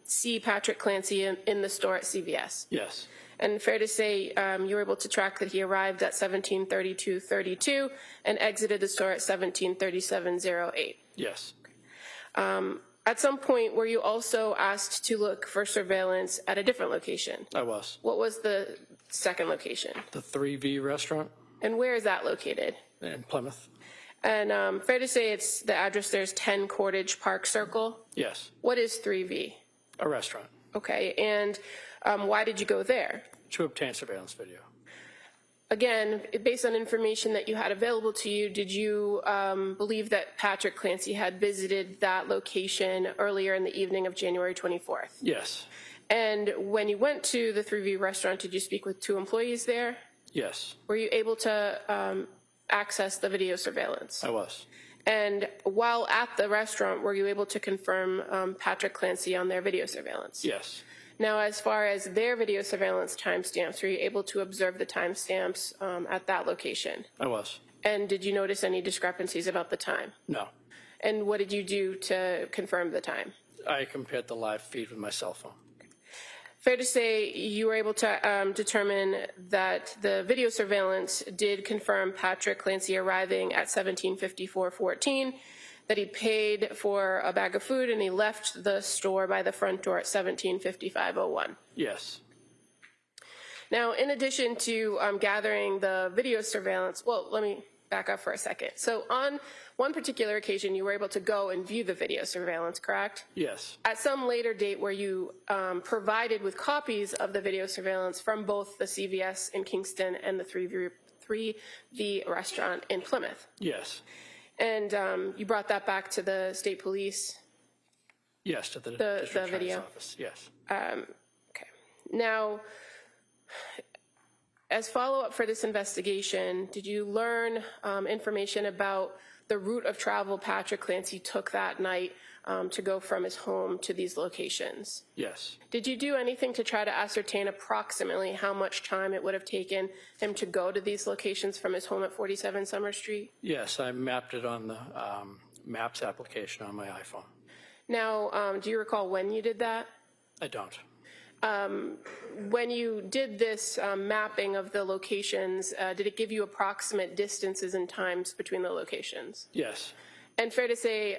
see Patrick Clancy in the store at CVS? Yes. And fair to say you were able to track that he arrived at 17:32:32 and exited the store at 17:37:08. Yes. At some point, were you also asked to look for surveillance at a different location? I was. What was the second location? The 3V restaurant And where is that located? in Plymouth. And fair to say it's the address there's 10 Cordage Park Circle? Yes. What is 3V? A restaurant. Okay, and why did you go there? To obtain surveillance video. Again, based on information that you had available to you, did you believe that Patrick Clancy had visited that location earlier in the evening of January 24th? Yes. And when you went to the 3V restaurant, did you speak with 2 employees there? Yes. Were you able to access the video surveillance? I was. And while at the restaurant, were you able to confirm Patrick Clancy on their video surveillance? Yes. Now, as far as their video surveillance timestamps, were you able to observe the timestamps at that location? I was. And did you notice any discrepancies about the time? No. And what did you do to confirm the time? I compared the live feed with my cell phone. Fair to say you were able to determine that the video surveillance did confirm Patrick Clancy arriving at 17:54:14, that he paid for a bag of food and he left the store by the front door at 17:55:01. Yes. Now, in addition to gathering the video surveillance, well, let me back up for a second. So on one particular occasion, you were able to go and view the video surveillance, correct? Yes. At some later date, were you provided with copies of the video surveillance from both the CVS in Kingston and the 3V restaurant in Plymouth? Yes. And you brought that back to the state police? Yes, to the district attorney's video office. Yes. Okay. Now, as follow-up for this investigation, did you learn information about the route of travel Patrick Clancy took that night to go from his home to these locations? Yes. Did you do anything to try to ascertain approximately how much time it would have taken him to go to these locations from his home at 47 Summer Street? Yes, I mapped it on the Maps application on my iPhone. Now, do you recall when you did that? I don't. When you did this mapping of the locations, did it give you approximate distances and times between the locations? Yes. And fair to say,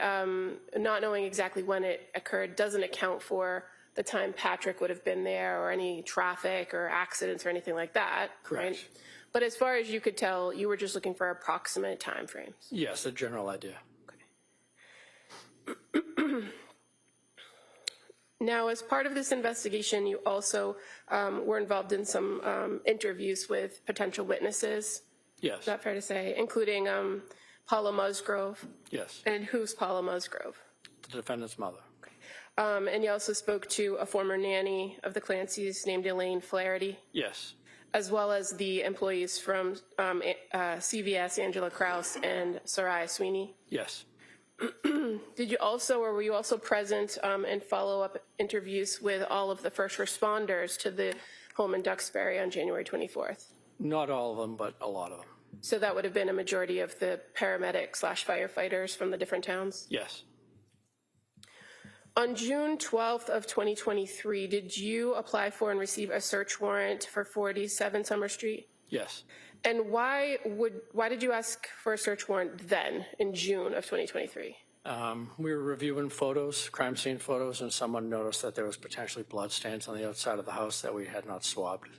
not knowing exactly when it occurred doesn't account for the time Patrick would have been there or any traffic or accidents or anything like that. Correct. Right? But as far as you could tell, you were just looking for approximate time frames. Yes, a general idea. Okay. Now, as part of this investigation, you also were involved in some interviews with potential witnesses. Yes. Is that fair to say? Including Paula Musgrove. Yes. And who's Paula Musgrove? The defendant's mother. Okay. And you also spoke to a former nanny of the Clancys named Elaine Flaherty. Yes. As well as the employees from CVS, Angela Krause and Soraya Sweeney. Yes. Did you also, or were you also present in follow-up interviews with all of the first responders to the home in Duxbury on January 24th? Not all of them, but a lot of them. So that would have been a majority of the paramedics/firefighters from the different towns? Yes. On June 12th of 2023, did you apply for and receive a search warrant for 47 Summer Street? Yes. And why did you ask for a search warrant then, in June of 2023? We were reviewing photos, crime scene photos, and someone noticed that there was potentially blood stains on the outside of the house that we had not swabbed.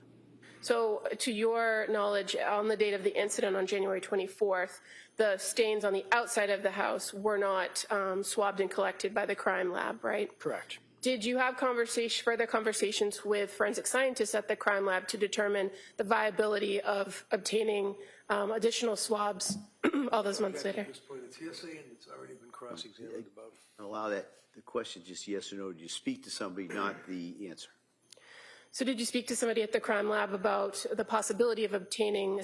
So to your knowledge, on the date of the incident on January 24th, the stains on the outside of the house were not swabbed and collected by the crime lab, right? Correct. Did you have further conversations with forensic scientists at the crime lab to determine the viability of obtaining additional swabs all those months later? At this point, it's hearsay and it's already been cross-examined about. Allow that, the question just yes or no. Did you speak to somebody, not the answer? So did you speak to somebody at the crime lab about the possibility of obtaining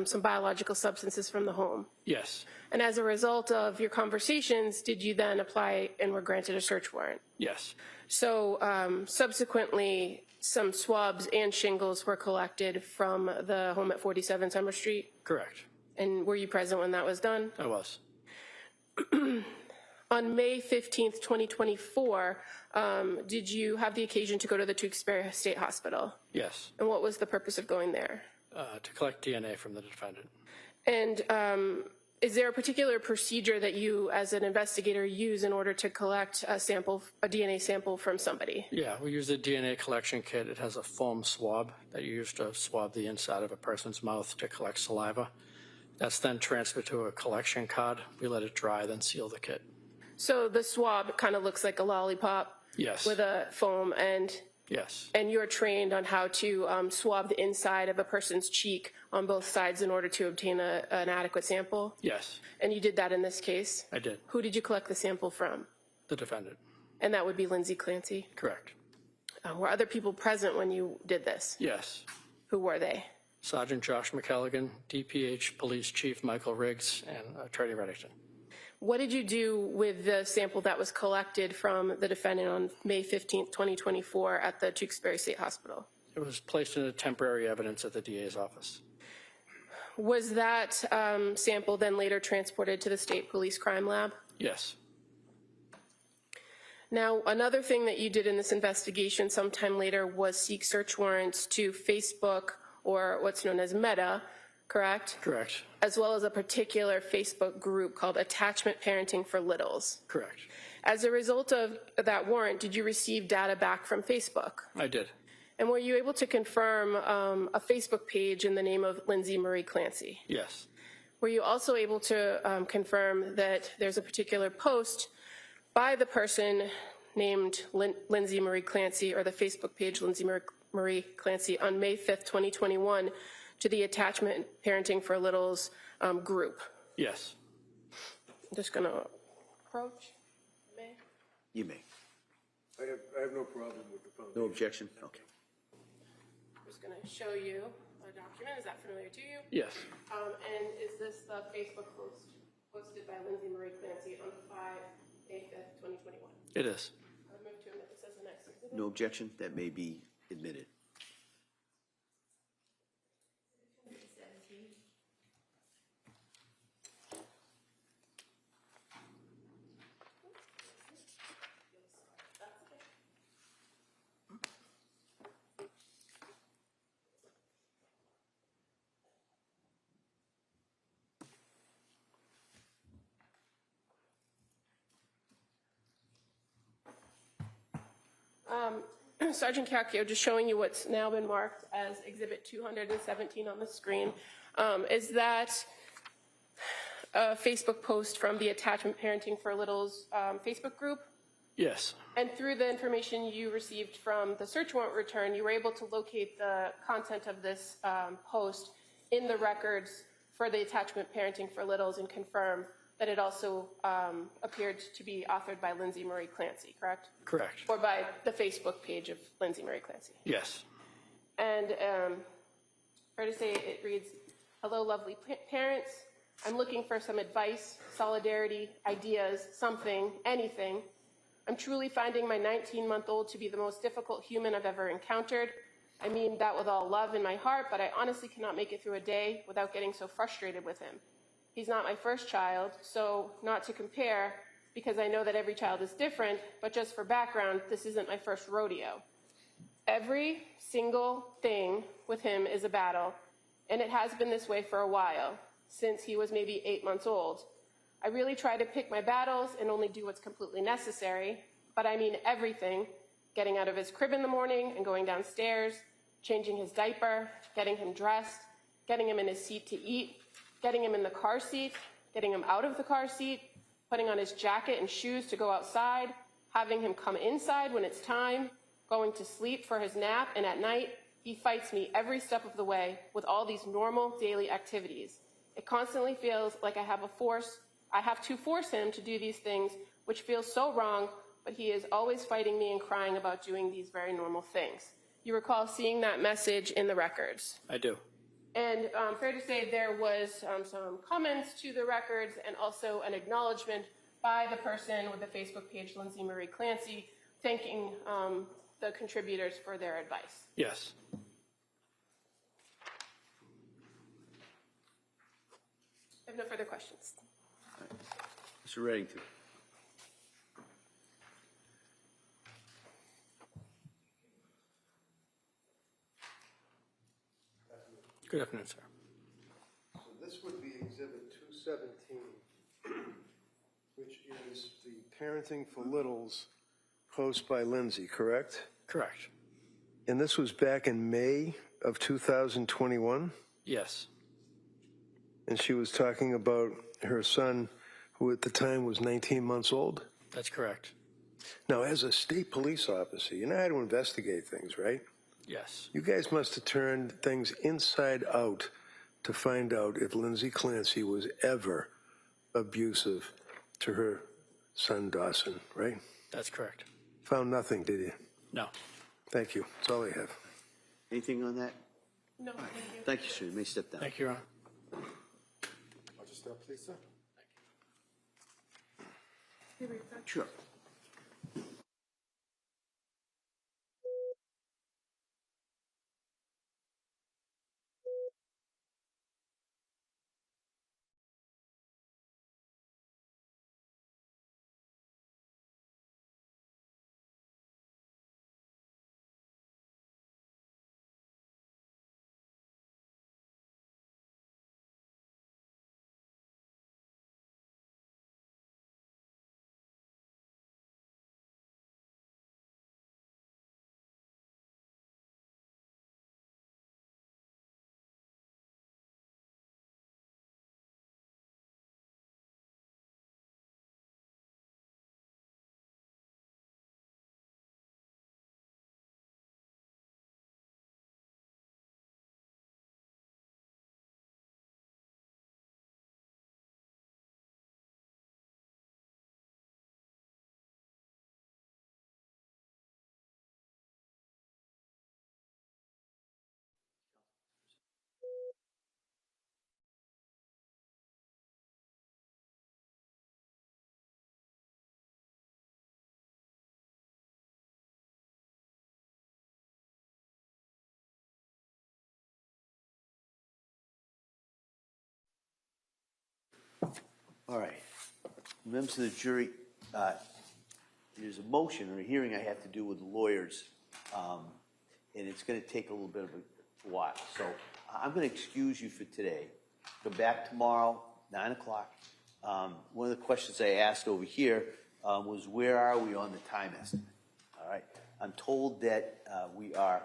some biological substances from the home? Yes. And as a result of your conversations, did you then apply and were granted a search warrant? Yes. So subsequently, some swabs and shingles were collected from the home at 47 Summer Street? Correct. And were you present when that was done? I was. On May 15th, 2024, did you have the occasion to go to the Tewksbury State Hospital? Yes. And what was the purpose of going there? To collect DNA from the defendant. And is there a particular procedure that you, as an investigator, use in order to collect a DNA sample from somebody? Yeah, we use a DNA collection kit. It has a foam swab that you use to swab the inside of a person's mouth to collect saliva. That's then transferred to a collection card. We let it dry, then seal the kit. So the swab kind of looks like a lollipop? Yes. With a foam end? Yes. And you're trained on how to swab the inside of a person's cheek on both sides in order to obtain an adequate sample? Yes. And you did that in this case? I did. Who did you collect the sample from? The defendant. And that would be Lindsay Clancy? Correct. Were other people present when you did this? Yes. Who were they? Sergeant Josh McCalligan, DPH Police Chief Michael Riggs, and Attorney Reddington. What did you do with the sample that was collected from the defendant on May 15th, 2024 at the Tewksbury State Hospital? It was placed in a temporary evidence at the DA's office. Was that sample then later transported to the State Police Crime Lab? Yes. Now, another thing that you did in this investigation sometime later was seek search warrants to Facebook, or what's known as Meta, correct? Correct. As well as a particular Facebook group called Attachment Parenting for Littles. Correct. As a result of that warrant, did you receive data back from Facebook? I did. And were you able to confirm a Facebook page in the name of Lindsay Marie Clancy? Yes. Were you also able to confirm that there's a particular post by the person named Lindsay Marie Clancy, or the Facebook page Lindsay Marie Clancy, on May 5th, 2021, to the Attachment Parenting for Littles group? Yes. I'm just going to approach. May? You may. I have no problem with the foundation. No objection? Okay. I'm just going to show you a document. Is that familiar to you? Yes. And is this the Facebook post posted by Lindsay Marie Clancy on May 5th, 2021? It is. I'll move to admit this as the next exhibit. No objection? That may be admitted. Sergeant Cacchio, just showing you what's now been marked as Exhibit 217 on the screen. Is that a Facebook post from the Attachment Parenting for Littles Facebook group? Yes. And through the information you received from the search warrant return, you were able to locate the content of this post in the records for the Attachment Parenting for Littles and confirm that it also appeared to be authored by Lindsay Marie Clancy, correct? Correct. Or by the Facebook page of Lindsay Marie Clancy. Yes. And fair to say it reads, "Hello, lovely parents. I'm looking for some advice, solidarity, ideas, something, anything. I'm truly finding my 19-month-old to be the most difficult human I've ever encountered. I mean that with all love in my heart, but I honestly cannot make it through a day without getting so frustrated with him. He's not my first child, so not to compare, because I know that every child is different, but just for background, this isn't my first rodeo. Every single thing with him is a battle, and it has been this way for a while, since he was maybe 8 months old. I really try to pick my battles and only do what's completely necessary, but I mean everything, getting out of his crib in the morning and going downstairs, changing his diaper, getting him dressed, getting him in his seat to eat, getting him in the car seat, getting him out of the car seat, putting on his jacket and shoes to go outside, having him come inside when it's time, going to sleep for his nap, and at night, he fights me every step of the way with all these normal daily activities. It constantly feels like I have to force him to do these things, which feels so wrong, but he is always fighting me and crying about doing these very normal things." You recall seeing that message in the records? I do. And fair to say there was some comments to the records and also an acknowledgement by the person with the Facebook page, Lindsay Marie Clancy, thanking the contributors for their advice. Yes. I have no further questions. All right. Mr. Reddington. Good afternoon, sir. So this would be Exhibit 217, which is the Parenting for Littles post by Lindsay, correct? Correct. And this was back in May of 2021? Yes. And she was talking about her son, who at the time was 19 months old? That's correct. Now, as a state police officer, you know how to investigate things, right? Yes. You guys must have turned things inside out to find out if Lindsay Clancy was ever abusive to her son Dawson, right? That's correct. Found nothing, did you? No. Thank you. That's all I have. Anything on that? No, thank you. Thank you, sir. You may step down. Thank you, Your Honor. I'll just step, please, sir. Sure. All right. Members of the jury, there's a motion or a hearing I have to do with the lawyers, and it's going to take a little bit of a while. So I'm going to excuse you for today. Come back tomorrow, 9 o'clock. One of the questions I asked over here was, where are we on the time estimate? All right. I'm told that we are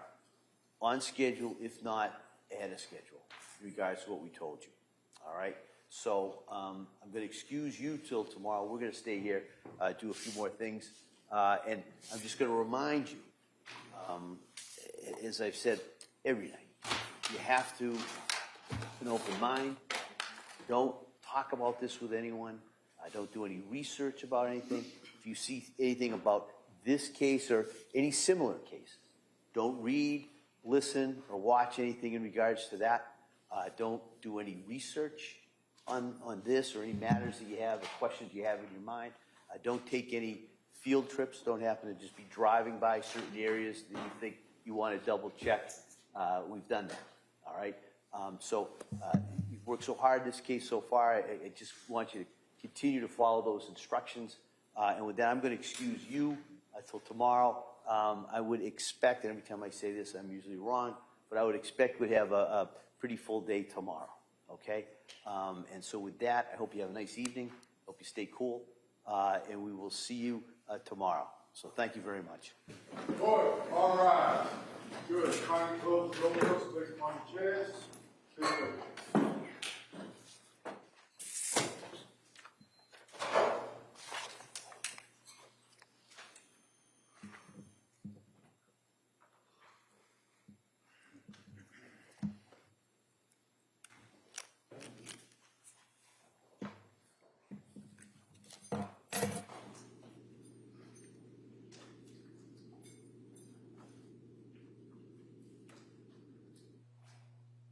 on schedule, if not ahead of schedule, in regards to what we told you. All right. So I'm going to excuse you till tomorrow. We're going to stay here, do a few more things, and I'm just going to remind you, as I've said every night, you have to have an open mind. Don't talk about this with anyone. Don't do any research about anything. If you see anything about this case or any similar cases, don't read, listen, or watch anything in regards to that. Don't do any research on this or any matters that you have or questions you have in your mind. Don't take any field trips. Don't happen to just be driving by certain areas that you think you want to double check. We've done that. All right. You've worked so hard in this case so far. I just want you to continue to follow those instructions. And with that, I'm going to excuse you until tomorrow. I would expect, and every time I say this, I'm usually wrong, but I would expect we'd have a pretty full day tomorrow. Okay? And so with that, I hope you have a nice evening. Hope you stay cool. And we will see you tomorrow. So thank you very much. Good. All right. Good. Kindly close the doors, please find chairs. Please go.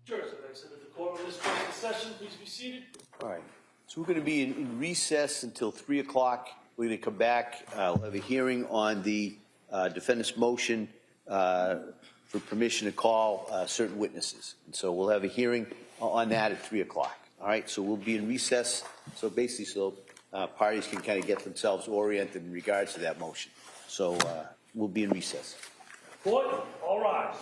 Jurors, I'd like to submit the court on this part of the session. Please be seated. All right. So we're going to be in recess until 3 o'clock. We're going to come back. We'll have a hearing on the defendant's motion for permission to call certain witnesses. And so we'll have a hearing on that at 3 o'clock. All right. So we'll be in recess. So basically, parties can kind of get themselves oriented in regards to that motion. So we'll be in recess. Court, all rise.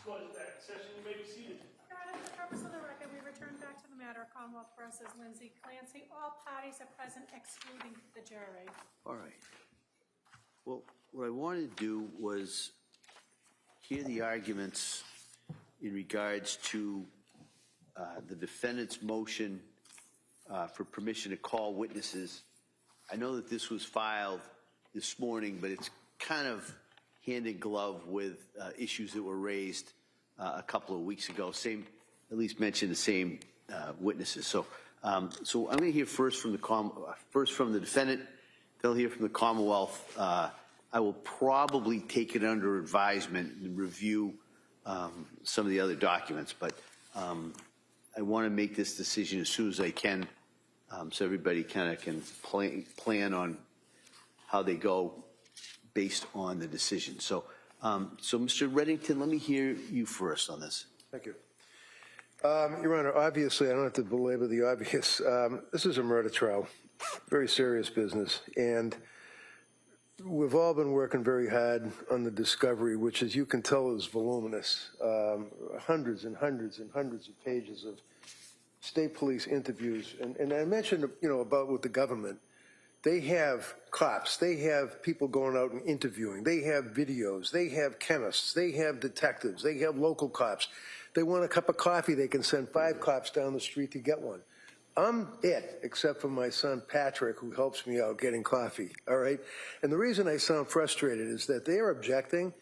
Court is back in session. You may be seated. Your Honor, for the purpose of the record, we return back to the matter of Commonwealth versus Lindsay Clancy. All parties are present, excluding the jury. All right. Well, what I wanted to do was hear the arguments in regards to the defendant's motion for permission to call witnesses. I know that this was filed this morning, but it's kind of hand in glove with issues that were raised a couple of weeks ago. At least mention the same witnesses. So I'm going to hear first from the defendant. They'll hear from the Commonwealth. I will probably take it under advisement and review some of the other documents, but I want to make this decision as soon as I can, so everybody kind of can plan on how they go based on the decision. So Mr. Reddington, let me hear you first on this. Thank you. Your Honor, obviously, I don't have to belabor the obvious. This is a murder trial, very serious business, and we've all been working very hard on the discovery, which, as you can tell, is voluminous. Hundreds and hundreds and hundreds of pages of state police interviews. And I mentioned, about with the government. They have cops. They have people going out and interviewing. They have videos. They have chemists. They have detectives. They have local cops. They want a cup of coffee. They can send 5 cops down the street to get one. I'm it, except for my son Patrick, who helps me out getting coffee, all right? And the reason I sound frustrated is that they're objecting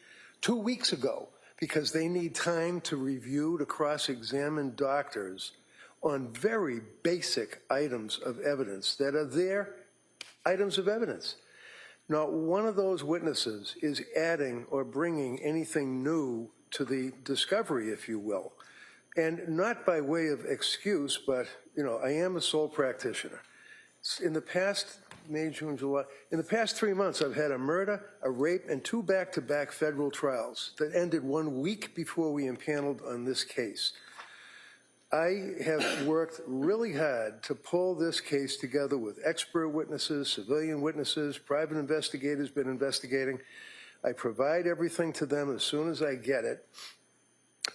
2 weeks ago because they need time to review, to cross-examine doctors on very basic items of evidence that are their items of evidence. Not one of those witnesses is adding or bringing anything new to the discovery, if you will. And not by way of excuse, but, I am a sole practitioner. In the past, May, June, July, in the past 3 months, I've had a murder, a rape, and 2 back-to-back federal trials that ended 1 week before we impaneled on this case. I have worked really hard to pull this case together with expert witnesses, civilian witnesses, private investigators been investigating. I provide everything to them as soon as I get it,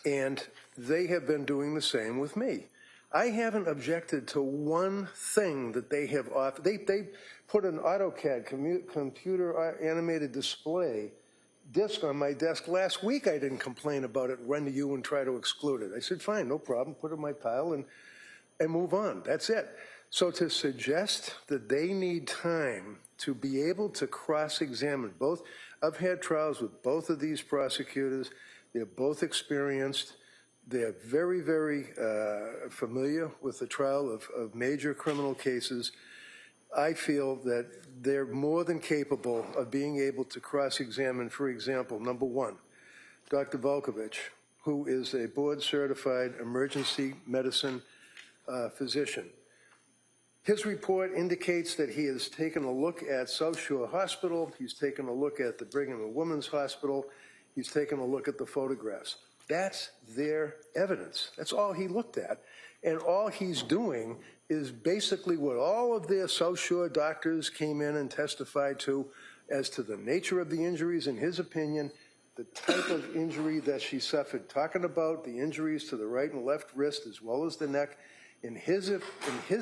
and they have been doing the same with me. I haven't objected to one thing that they have offered. They put an AutoCAD, computer animated display disc on my desk last week. I didn't complain about it, run to you and try to exclude it. I said, fine, no problem, put it in my pile and move on. That's it. So to suggest that they need time to be able to cross-examine both, I've had trials with both of these prosecutors. They're both experienced. They're very, very familiar with the trial of major criminal cases. I feel that they're more than capable of being able to cross-examine, for example, number one, Dr. Volkovich, who is a board-certified emergency medicine physician. His report indicates that he has taken a look at South Shore Hospital. He's taken a look at the Brigham and Women's Hospital. He's taken a look at the photographs. That's their evidence. That's all he looked at. And all he's doing is basically what all of their South Shore doctors came in and testified to as to the nature of the injuries, in his opinion, the type of injury that she suffered, talking about the injuries to the right and left wrist as well as the neck. In his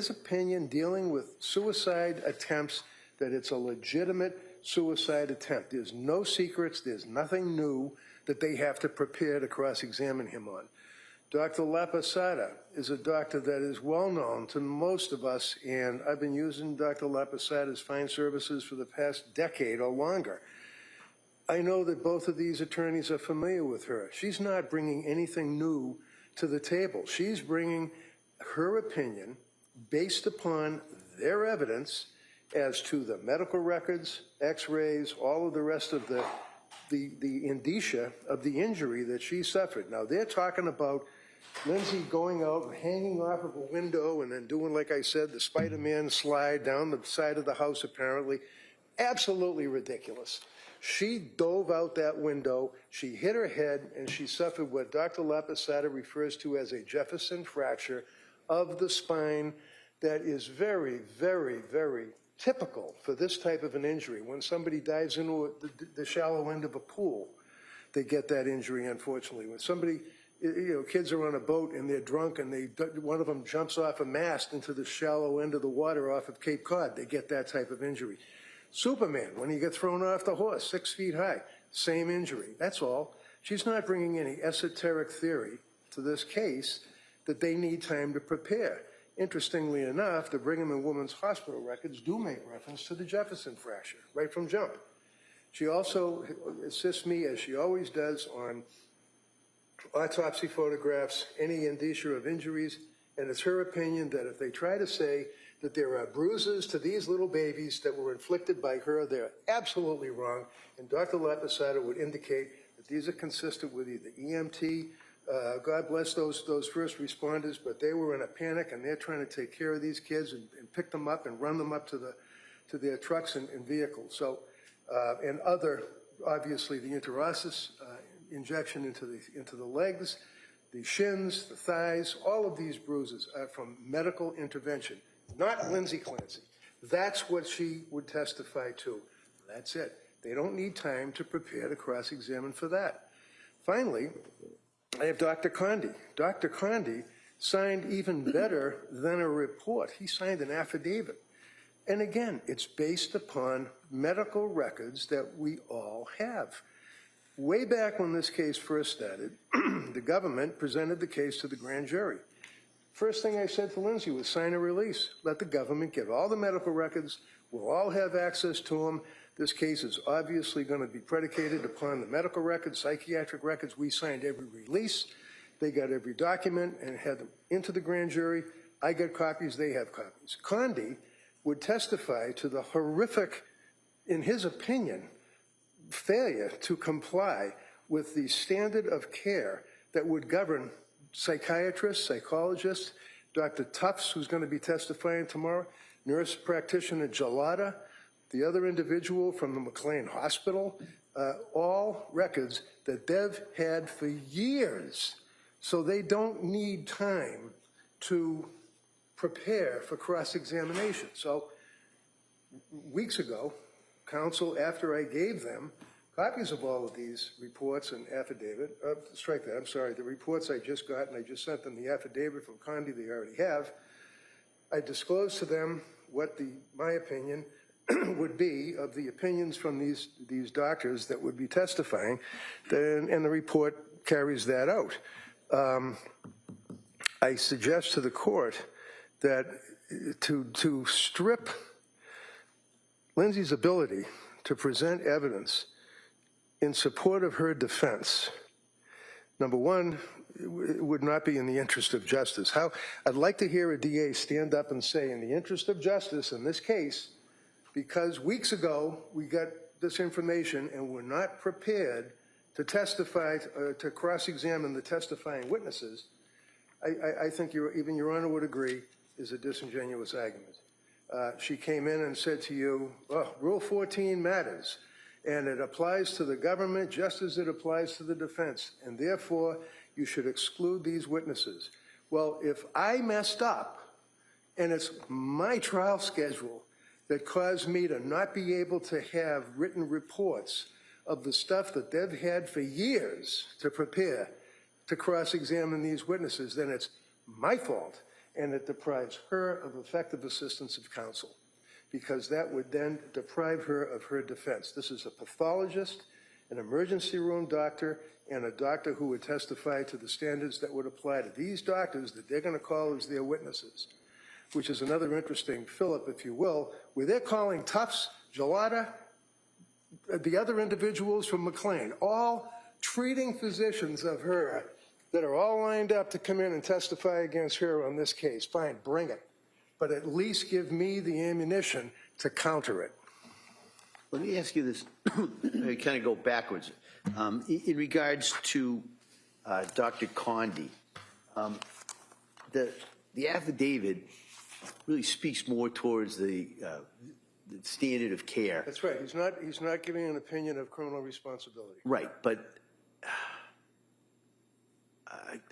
opinion, dealing with suicide attempts, that it's a legitimate suicide attempt. There's no secrets. There's nothing new that they have to prepare to cross-examine him on. Dr. Lapasada is a doctor that is well known to most of us, and I've been using Dr. Lapasada's fine services for the past decade or longer. I know that both of these attorneys are familiar with her. She's not bringing anything new to the table. She's bringing her opinion based upon their evidence as to the medical records, x-rays, all of the rest of the indicia of the injury that she suffered. Now, they're talking about Lindsay going out and hanging off of a window and then doing, like I said, the Spider-Man slide down the side of the house, apparently. Absolutely ridiculous. She dove out that window, she hit her head, and she suffered what Dr. Lapasada refers to as a Jefferson fracture of the spine that is very, very, very typical for this type of an injury when somebody dives into the shallow end of a pool. they get that injury, unfortunately. When somebody, kids are on a boat and they're drunk and one of them jumps off a mast into the shallow end of the water off of Cape Cod, they get that type of injury. Superman, when he gets thrown off the horse, 6 feet high, same injury. That's all. She's not bringing any esoteric theory to this case that they need time to prepare. Interestingly enough, the Brigham and Women's Hospital records do make reference to the Jefferson fracture, right from jump. She also assists me, as she always does, on autopsy photographs, any indicia of injuries, and it's her opinion that if they try to say that there are bruises to these little babies that were inflicted by her, they're absolutely wrong, and Dr. Laposada would indicate that these are consistent with either EMT, God bless those first responders, but they were in a panic and they're trying to take care of these kids and pick them up and run them up to their trucks and vehicles. So, and other, obviously, the interosseous injection into the legs, the shins, the thighs, all of these bruises are from medical intervention, not Lindsay Clancy. That's what she would testify to. That's it. They don't need time to prepare to cross-examine for that. Finally, I have Dr. Condi. Dr. Condi signed even better than a report. He signed an affidavit. And again, it's based upon medical records that we all have. Way back when this case first started, the government presented the case to the grand jury. First thing I said to Lindsay was sign a release. Let the government get all the medical records. We'll all have access to them. This case is obviously going to be predicated upon the medical records, psychiatric records. We signed every release. They got every document and had them into the grand jury. I got copies. They have copies. Condi would testify to the horrific, in his opinion, failure to comply with the standard of care that would govern psychiatrists, psychologists, Dr. Tufts, who's going to be testifying tomorrow, nurse practitioner Gelada, the other individual from the McLean Hospital, all records that they've had for years. So they don't need time to prepare for cross-examination. So weeks ago, counsel, after I gave them copies of all of these reports and affidavit, strike that, I'm sorry, the reports I just got, and I just sent them the affidavit from Condi they already have, I disclosed to them what my opinion would be of the opinions from these doctors that would be testifying, and the report carries that out. I suggest to the court that to strip Lindsay's ability to present evidence in support of her defense, number one, it would not be in the interest of justice. I'd like to hear a DA stand up and say, in the interest of justice in this case, because weeks ago we got this information and we're not prepared to testify, to cross-examine the testifying witnesses, I think even Your Honor would agree is a disingenuous argument. She came in and said to you, oh, Rule 14 matters, and it applies to the government just as it applies to the defense, and therefore you should exclude these witnesses. Well, if I messed up, and it's my trial schedule that caused me to not be able to have written reports of the stuff that they've had for years to prepare to cross-examine these witnesses, then it's my fault, and it deprives her of effective assistance of counsel, because that would then deprive her of her defense. This is a pathologist, an emergency room doctor, and a doctor who would testify to the standards that would apply to these doctors that they're going to call as their witnesses, which is another interesting fillip, if you will, where they're calling Tufts, Gelada, the other individuals from McLean, all treating physicians of her that are all lined up to come in and testify against her on this case. Fine, bring it. But at least give me the ammunition to counter it. Let me ask you this, I kind of go backwards. In regards to Dr. Condi, the affidavit really speaks more towards the standard of care. That's right. He's not giving an opinion of criminal responsibility. Right, but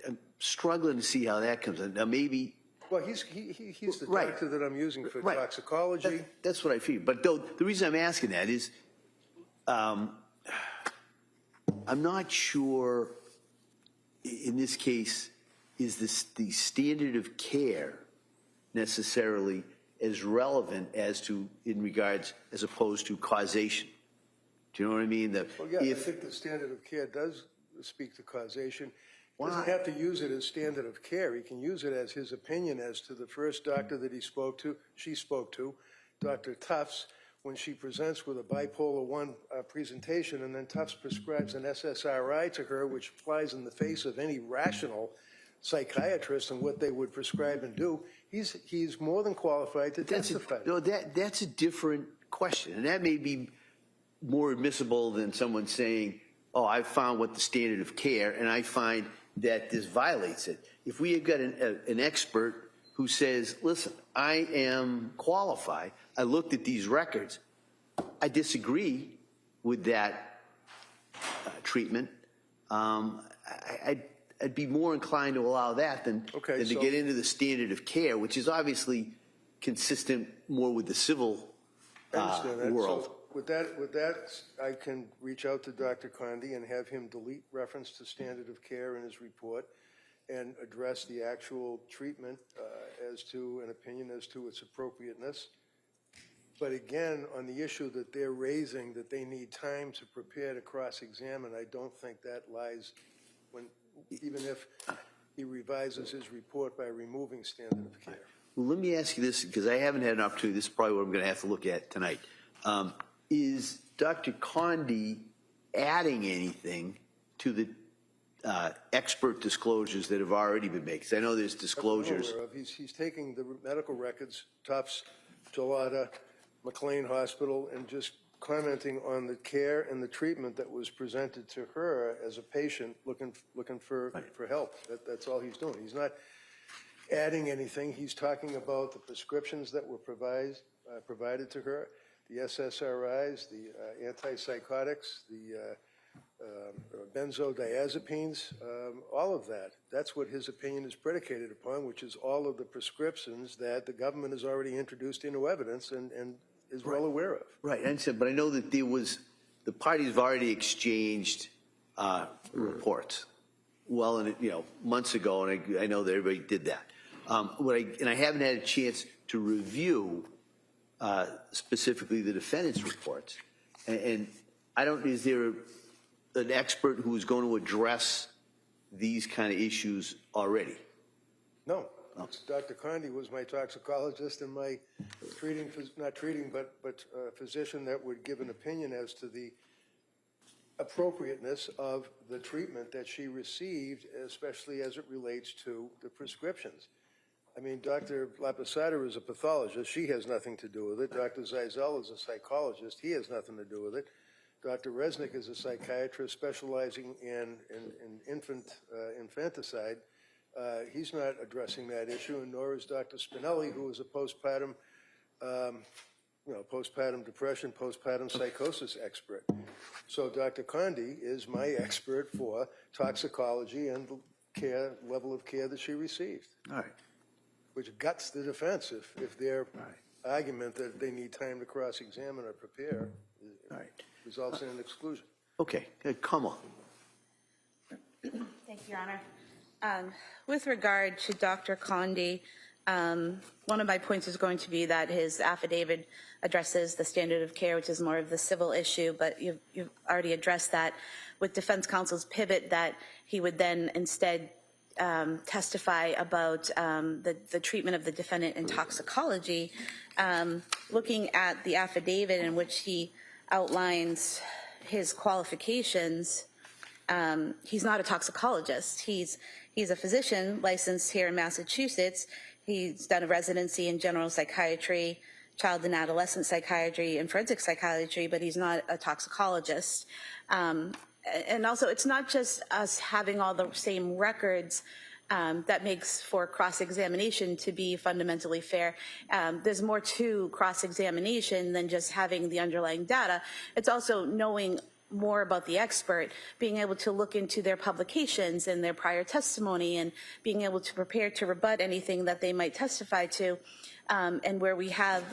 I'm struggling to see how that comes in. Now maybe. Well, he's the doctor that I'm using for toxicology. That's what I feel. But though, the reason I'm asking that is, I'm not sure in this case, is this the standard of care necessarily as relevant as to, in regards, as opposed to causation? Do you know what I mean? Well, yeah, I think the standard of care does speak to causation. He doesn't have to use it as standard of care. He can use it as his opinion as to the first doctor that she spoke to, Dr. Tufts, when she presents with a bipolar 1 presentation, and then Tufts prescribes an SSRI to her, which flies in the face of any rational psychiatrist and what they would prescribe and do. He's more than qualified to testify. That's a different question, and that may be more admissible than someone saying, oh, I found what the standard of care, and I find that this violates it. If we have got an expert who says, listen, I am qualified, I looked at these records, I disagree with that treatment, I'd be more inclined to allow that than to get into the standard of care, which is obviously consistent more with the civil world. So with that, I can reach out to Dr. Conde and have him delete reference to standard of care in his report and address the actual treatment as to an opinion as to its appropriateness. But again, on the issue that they're raising, that they need time to prepare to cross-examine, I don't think that lies even if he revises his report by removing standard of care. Well, let me ask you this, because I haven't had an opportunity. This is probably what I'm going to have to look at tonight. Is Dr. Conde adding anything to the expert disclosures that have already been made? Because I know there's disclosures. He's taking the medical records, Tufts, Gelada, McLean Hospital, and just commenting on the care and the treatment that was presented to her as a patient looking for help. That's all he's doing. He's not adding anything. He's talking about the prescriptions that were provided to her, the SSRIs, the antipsychotics, the benzodiazepines, all of that. That's what his opinion is predicated upon, which is all of the prescriptions that the government has already introduced into evidence and is well aware of. Right, but I know that the parties have already exchanged reports months ago, and I know that everybody did that. And I haven't had a chance to review specifically the defendant's reports. And is there an expert who is going to address these kind of issues already? No. Dr. Conde was my toxicologist and my physician that would give an opinion as to the appropriateness of the treatment that she received, especially as it relates to the prescriptions. I mean, Dr. Laposada is a pathologist. She has nothing to do with it. Dr. Zeisel is a psychologist. He has nothing to do with it. Dr. Resnick is a psychiatrist specializing in infanticide. He's not addressing that issue, and nor is Dr. Spinelli, who is a postpartum depression, postpartum psychosis expert. So Dr. Conde is my expert for toxicology and the level of care that she received. All right. Which guts the defense if their argument that they need time to cross-examine or prepare results in an exclusion. Okay, come on. Thank you, Your Honor. With regard to Dr. Conde, one of my points is going to be that his affidavit addresses the standard of care, which is more of the civil issue, but you've already addressed that with defense counsel's pivot that he would then instead testify about the treatment of the defendant in toxicology. Looking at the affidavit in which he outlines his qualifications, he's not a toxicologist. He's a physician licensed here in Massachusetts. He's done a residency in general psychiatry, child and adolescent psychiatry, and forensic psychiatry, but he's not a toxicologist. And also, it's not just us having all the same records that makes for cross-examination to be fundamentally fair. There's more to cross-examination than just having the underlying data. It's also knowing more about the expert, being able to look into their publications and their prior testimony and being able to prepare to rebut anything that they might testify to. And where we have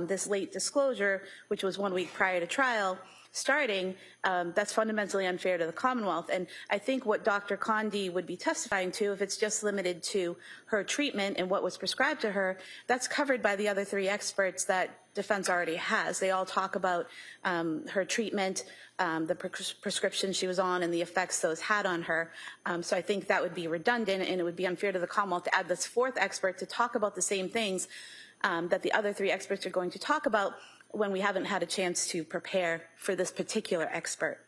this late disclosure, which was 1 week prior to trial, starting, that's fundamentally unfair to the Commonwealth. And I think what Dr. Condi would be testifying to, if it's just limited to her treatment and what was prescribed to her, that's covered by the other three experts that defense already has. They all talk about her treatment, the prescription she was on, and the effects those had on her. So I think that would be redundant, and it would be unfair to the Commonwealth to add this fourth expert to talk about the same things that the other three experts are going to talk about when we haven't had a chance to prepare for this particular expert.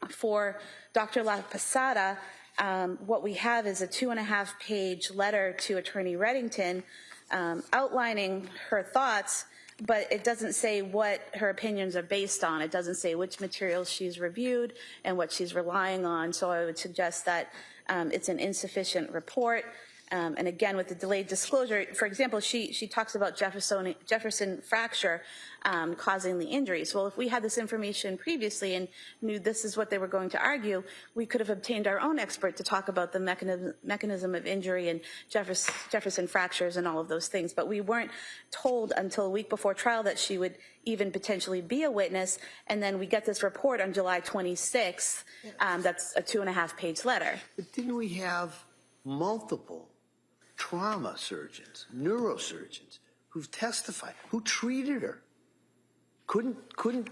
For Dr. La Posada, what we have is a 2.5-page letter to Attorney Reddington outlining her thoughts, but it doesn't say what her opinions are based on. It doesn't say which materials she's reviewed and what she's relying on. So I would suggest that it's an insufficient report. And again, with the delayed disclosure, for example, she talks about Jefferson fracture causing the injuries. Well, if we had this information previously and knew this is what they were going to argue, we could have obtained our own expert to talk about the mechanism of injury and Jefferson fractures and all of those things. But we weren't told until a week before trial that she would even potentially be a witness. And then we get this report on July 26th. That's a 2.5-page letter. But didn't we have multiple trauma surgeons, neurosurgeons who've testified, who treated her? Couldn't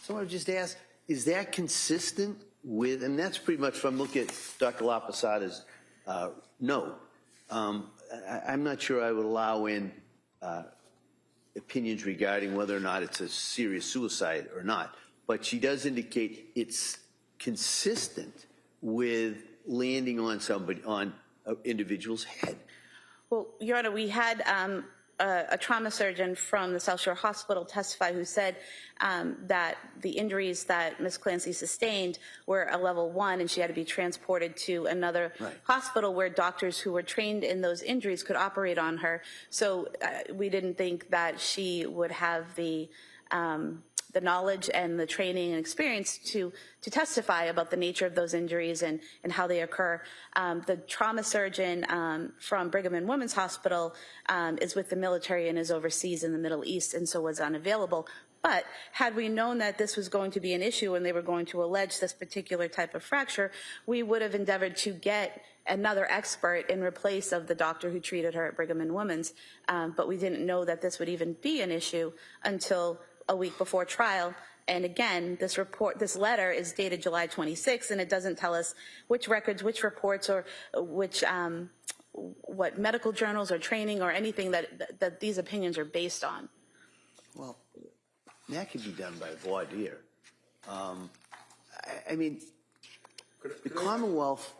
someone just ask, is that consistent with, and that's pretty much, if I'm looking at Dr. La Posada's note, I'm not sure I would allow in opinions regarding whether or not it's a serious suicide or not, but she does indicate it's consistent with landing on somebody, on an individual's head. Well, Your Honor, we had a trauma surgeon from the South Shore Hospital testify who said that the injuries that Ms. Clancy sustained were a level 1 and she had to be transported to another hospital where doctors who were trained in those injuries could operate on her. So we didn't think that she would have the knowledge and the training and experience to testify about the nature of those injuries and how they occur. The trauma surgeon from Brigham and Women's Hospital is with the military and is overseas in the Middle East, and so was unavailable. But had we known that this was going to be an issue and they were going to allege this particular type of fracture, we would have endeavored to get another expert in replace of the doctor who treated her at Brigham and Women's. But we didn't know that this would even be an issue until a week before trial. And again, this letter is dated July 26th, and it doesn't tell us which records, which reports, or which what medical journals or training or anything that these opinions are based on. Well, that could be done by voir dire. I mean, the Commonwealth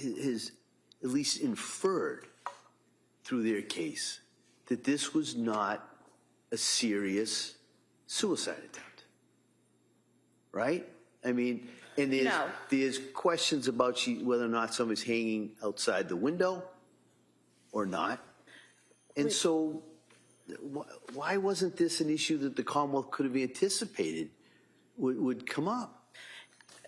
has at least inferred through their case that this was not a serious suicide attempt, right? I mean, and there's questions about whether or not somebody's hanging outside the window or not. And so why wasn't this an issue that the Commonwealth could have anticipated would come up?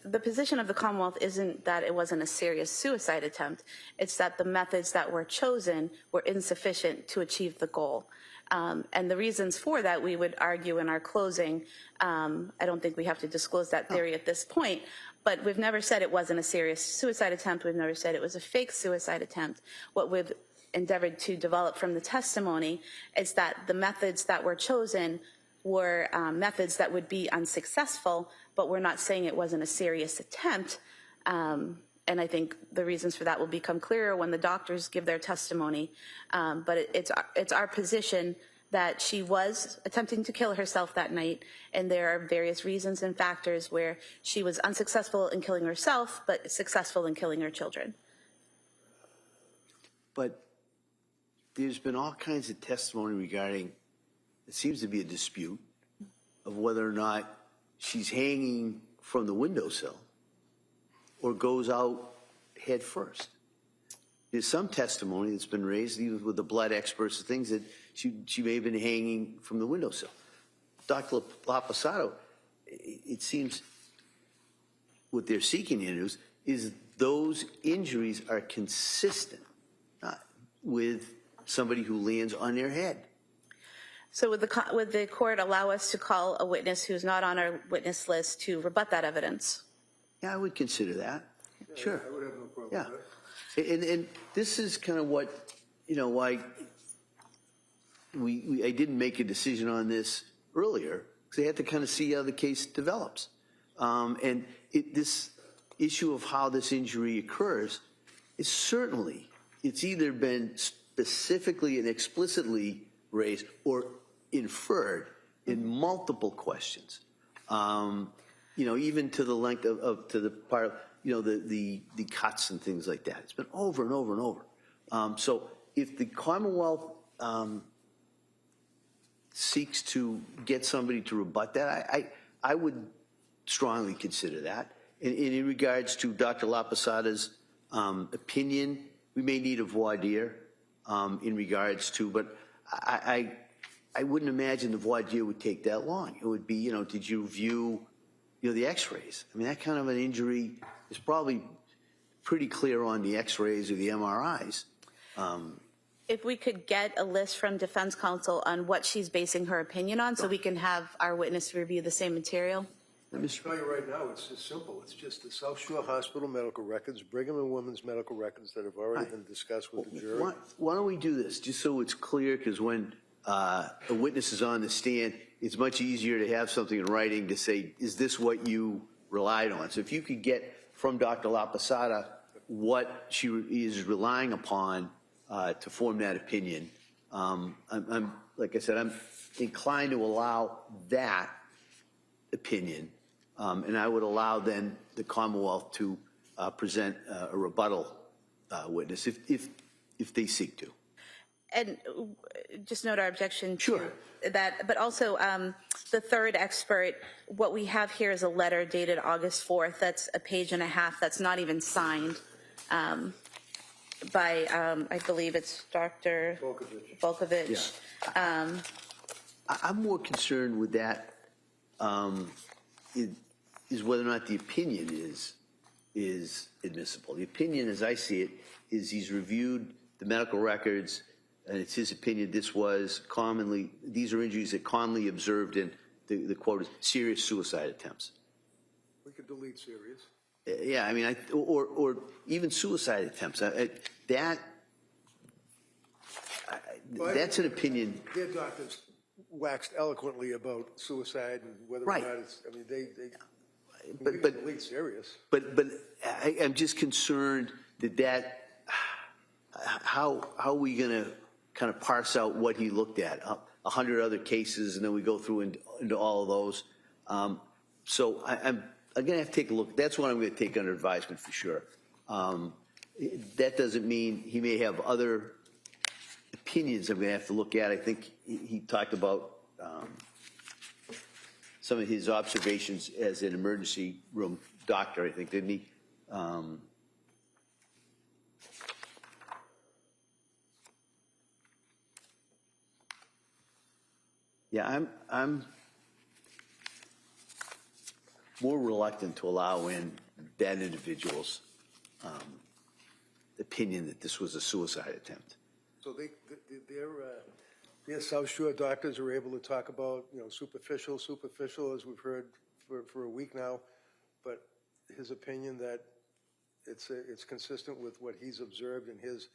The position of the Commonwealth isn't that it wasn't a serious suicide attempt. It's that the methods that were chosen were insufficient to achieve the goal. And the reasons for that, we would argue in our closing. I don't think we have to disclose that theory at this point, but we've never said it wasn't a serious suicide attempt. We've never said it was a fake suicide attempt. What we've endeavored to develop from the testimony is that the methods that were chosen were methods that would be unsuccessful, but we're not saying it wasn't a serious attempt. And I think the reasons for that will become clearer when the doctors give their testimony. But it's our position that she was attempting to kill herself that night, and there are various reasons and factors where she was unsuccessful in killing herself, but successful in killing her children. But there's been all kinds of testimony regarding, it seems to be a dispute of whether or not she's hanging from the windowsill or goes out head first. There's some testimony that's been raised, even with the blood experts, things that she may have been hanging from the windowsill. Dr. La Posada, it seems what they're seeking in is those injuries are consistent with somebody who lands on their head. So would the court allow us to call a witness who's not on our witness list to rebut that evidence? Yeah, I would consider that. Sure. I would have no problem Yeah. with that. And this is kind of what, why I didn't make a decision on this earlier, because I had to kind of see how the case develops. And this issue of how this injury occurs is certainly, it's either been specifically and explicitly raised or inferred in multiple questions. Even to the length to the part of, the cuts and things like that. It's been over and over and over. So if the Commonwealth seeks to get somebody to rebut that, I would strongly consider that. And in regards to Dr. LaPosada's opinion, we may need a voir dire in regards to, but I wouldn't imagine the voir dire would take that long. It would be, did you view, the x-rays? I mean, that kind of an injury is probably pretty clear on the x-rays or the MRIs. If we could get a list from defense counsel on what she's basing her opinion on, so we can have our witness review the same material. Let me tell you right now, it's just simple. It's just the South Shore Hospital medical records, Brigham and Women's medical records that have already been discussed with the jury. Why don't we do this, just so it's clear, because when a witness is on the stand, it's much easier to have something in writing to say, is this what you relied on? So if you could get from Dr. LaPosada what she is relying upon to form that opinion, I'm like I said, I'm inclined to allow that opinion, and I would allow then the Commonwealth to present a rebuttal witness if they seek to. And just note our objection Sure. to that, but also the third expert, what we have here is a letter dated August 4th. That's a page and a half. That's not even signed by, I believe it's Dr. Volkovich. Yeah. I'm more concerned with that is whether or not the opinion is admissible. The opinion, as I see it, is he's reviewed the medical records, and it's his opinion these are injuries that commonly observed in, the quote is, serious suicide attempts. We could delete serious. Yeah, I mean, or even suicide attempts. That's an opinion. Their doctors waxed eloquently about suicide and whether or not it's, I mean, we can delete serious. But I'm just concerned that how are we going to kind of parse out what he looked at? 100 other cases, and then we go through into all of those. So I'm going to have to take a look. That's what I'm going to take under advisement for sure. That doesn't mean he may have other opinions I'm going to have to look at. I think he talked about some of his observations as an emergency room doctor, I think, didn't he? Yeah, I'm more reluctant to allow in that individual's opinion that this was a suicide attempt. So their South Shore doctors are able to talk about, superficial, as we've heard for a week now, but his opinion that it's consistent with what he's observed in his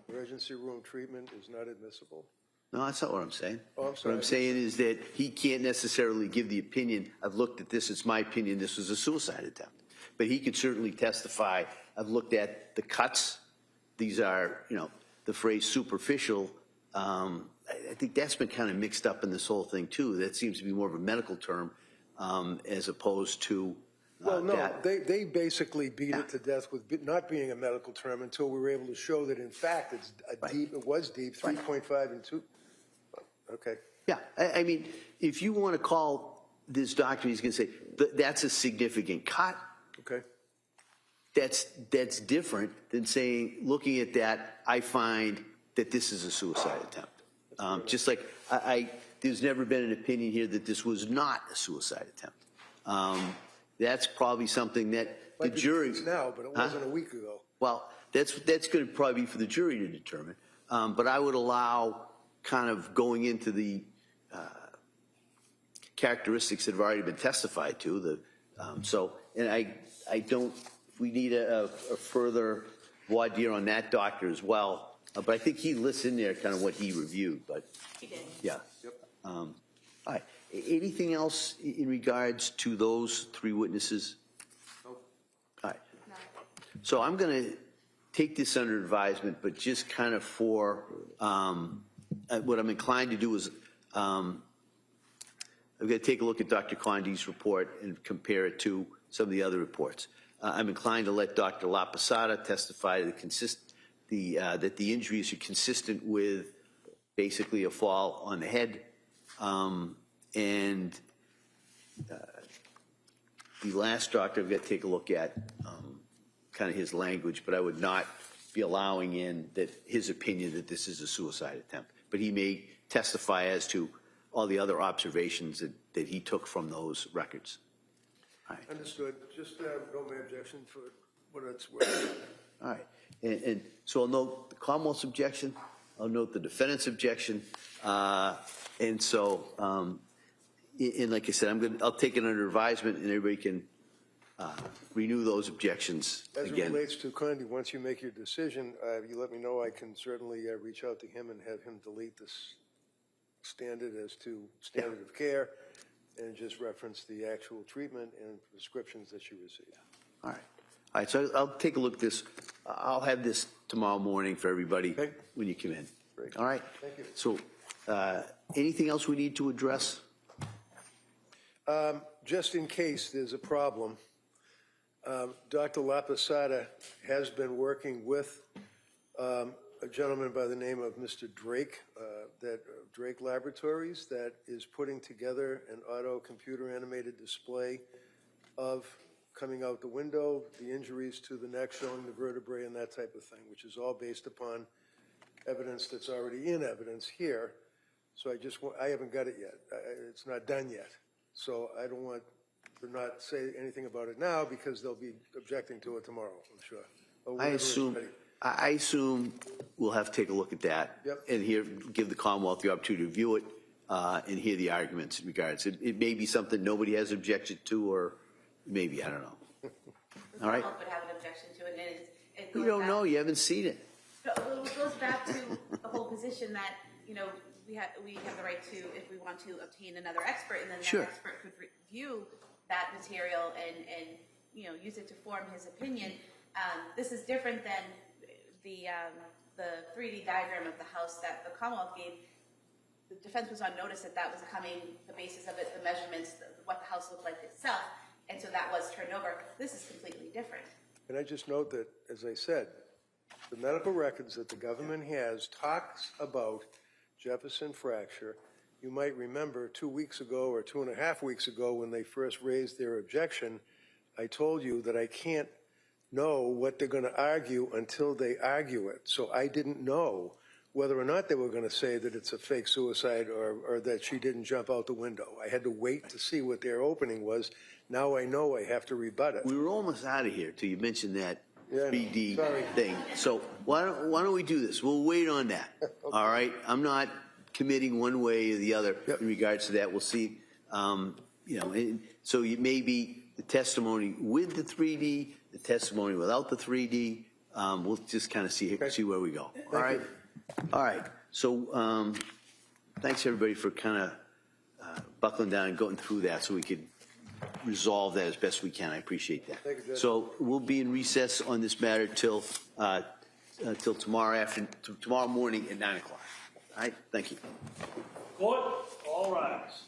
emergency room treatment is not admissible. No, that's not what I'm saying. Oh, I'm sorry. What I'm saying is that he can't necessarily give the opinion, I've looked at this, it's my opinion this was a suicide attempt. But he could certainly testify, I've looked at the cuts, these are, the phrase superficial. I think that's been kind of mixed up in this whole thing too. That seems to be more of a medical term as opposed to well, no, that. They basically beat it to death with not being a medical term until we were able to show that in fact it was deep, 3.5 and 2. Okay. Yeah, I mean, if you want to call this doctor, he's going to say, that's a significant cut. Okay. That's different than saying, looking at that, I find that this is a suicide attempt. Just like there's never been an opinion here that this was not a suicide attempt. That's probably something that the jury now, but it wasn't a week ago. Well, that's going to probably be for the jury to determine. But I would allow kind of going into the characteristics that have already been testified to. And I don't, we need a further voir dire on that doctor as well. But I think he lists in there kind of what he reviewed, but. He did. Yeah. Yep. All right. Anything else in regards to those three witnesses? Nope. All right. No. So I'm going to take this under advisement, but just kind of for what I'm inclined to do is I'm going to take a look at Dr. Condi's report and compare it to some of the other reports. I'm inclined to let Dr. La Posada testify to that the injuries are consistent with basically a fall on the head. And the last doctor I've got to take a look at kind of his language, but I would not be allowing in that his opinion that this is a suicide attempt. But he may testify as to all the other observations that he took from those records. All right. Understood. Just no my objection for what it's worth. All right. And so I'll note the Commonwealth's objection. I'll note the defendant's objection. And so, and like I said, I'll take it under advisement, and everybody can renew those objections As again. it relates to Condi, once you make your decision, you let me know. I can certainly reach out to him and have him delete this standard as to standard of care and just reference the actual treatment and prescriptions that you received. All right. All right, so I'll take a look at this. I'll have this tomorrow morning for everybody when you come in. Great. All right? Thank you. So anything else we need to address? Just in case there's a problem, Dr. La Posada has been working with a gentleman by the name of Mr. Drake, Drake Laboratories, that is putting together an auto computer animated display of coming out the window, the injuries to the neck, showing the vertebrae and that type of thing, which is all based upon evidence that's already in evidence here. So I haven't got it yet. It's not done yet. So I don't want to not say anything about it now because they'll be objecting to it tomorrow, I'm sure. I assume we'll have to take a look at that and give the Commonwealth the opportunity to view it and hear the arguments in regards. It may be something nobody has objected to, or maybe, I don't know. All right? Would have an objection to it, and it You don't know. You haven't seen it. It goes back to the whole position that, you know, we have the right to, if we want to, obtain another expert, and then that expert could review that material and you know, use it to form his opinion. This is different than the 3D diagram of the house that the Commonwealth gave. The defense was on notice that that was coming, the basis of it, the measurements, what the house looked like itself, and so that was turned over. This is completely different. And I just note that, as I said, the medical records that the government has talks about Jefferson fracture. You might remember 2 weeks ago or 2.5 weeks ago when they first raised their objection, I told you that I can't know what they're going to argue until they argue it. So I didn't know whether or not they were going to say that it's a fake suicide or that she didn't jump out the window. I had to wait to see what their opening was. Now I know I have to rebut it. We were almost out of here till you mentioned that 3D Sorry. thing. So why don't we do this? We'll wait on that. Okay. All right? I'm not committing one way or the other in regards to that. We'll see. You know, and so you maybe the testimony with the 3D, the testimony without the 3D. We'll just kind of see where we go. All right? All right. So thanks everybody for kind of buckling down and going through that so we could resolve that as best we can. I appreciate that. Thank you, Judge. So we'll be in recess on this matter till tomorrow morning at 9 o'clock. All right. Thank you. Court, all rise.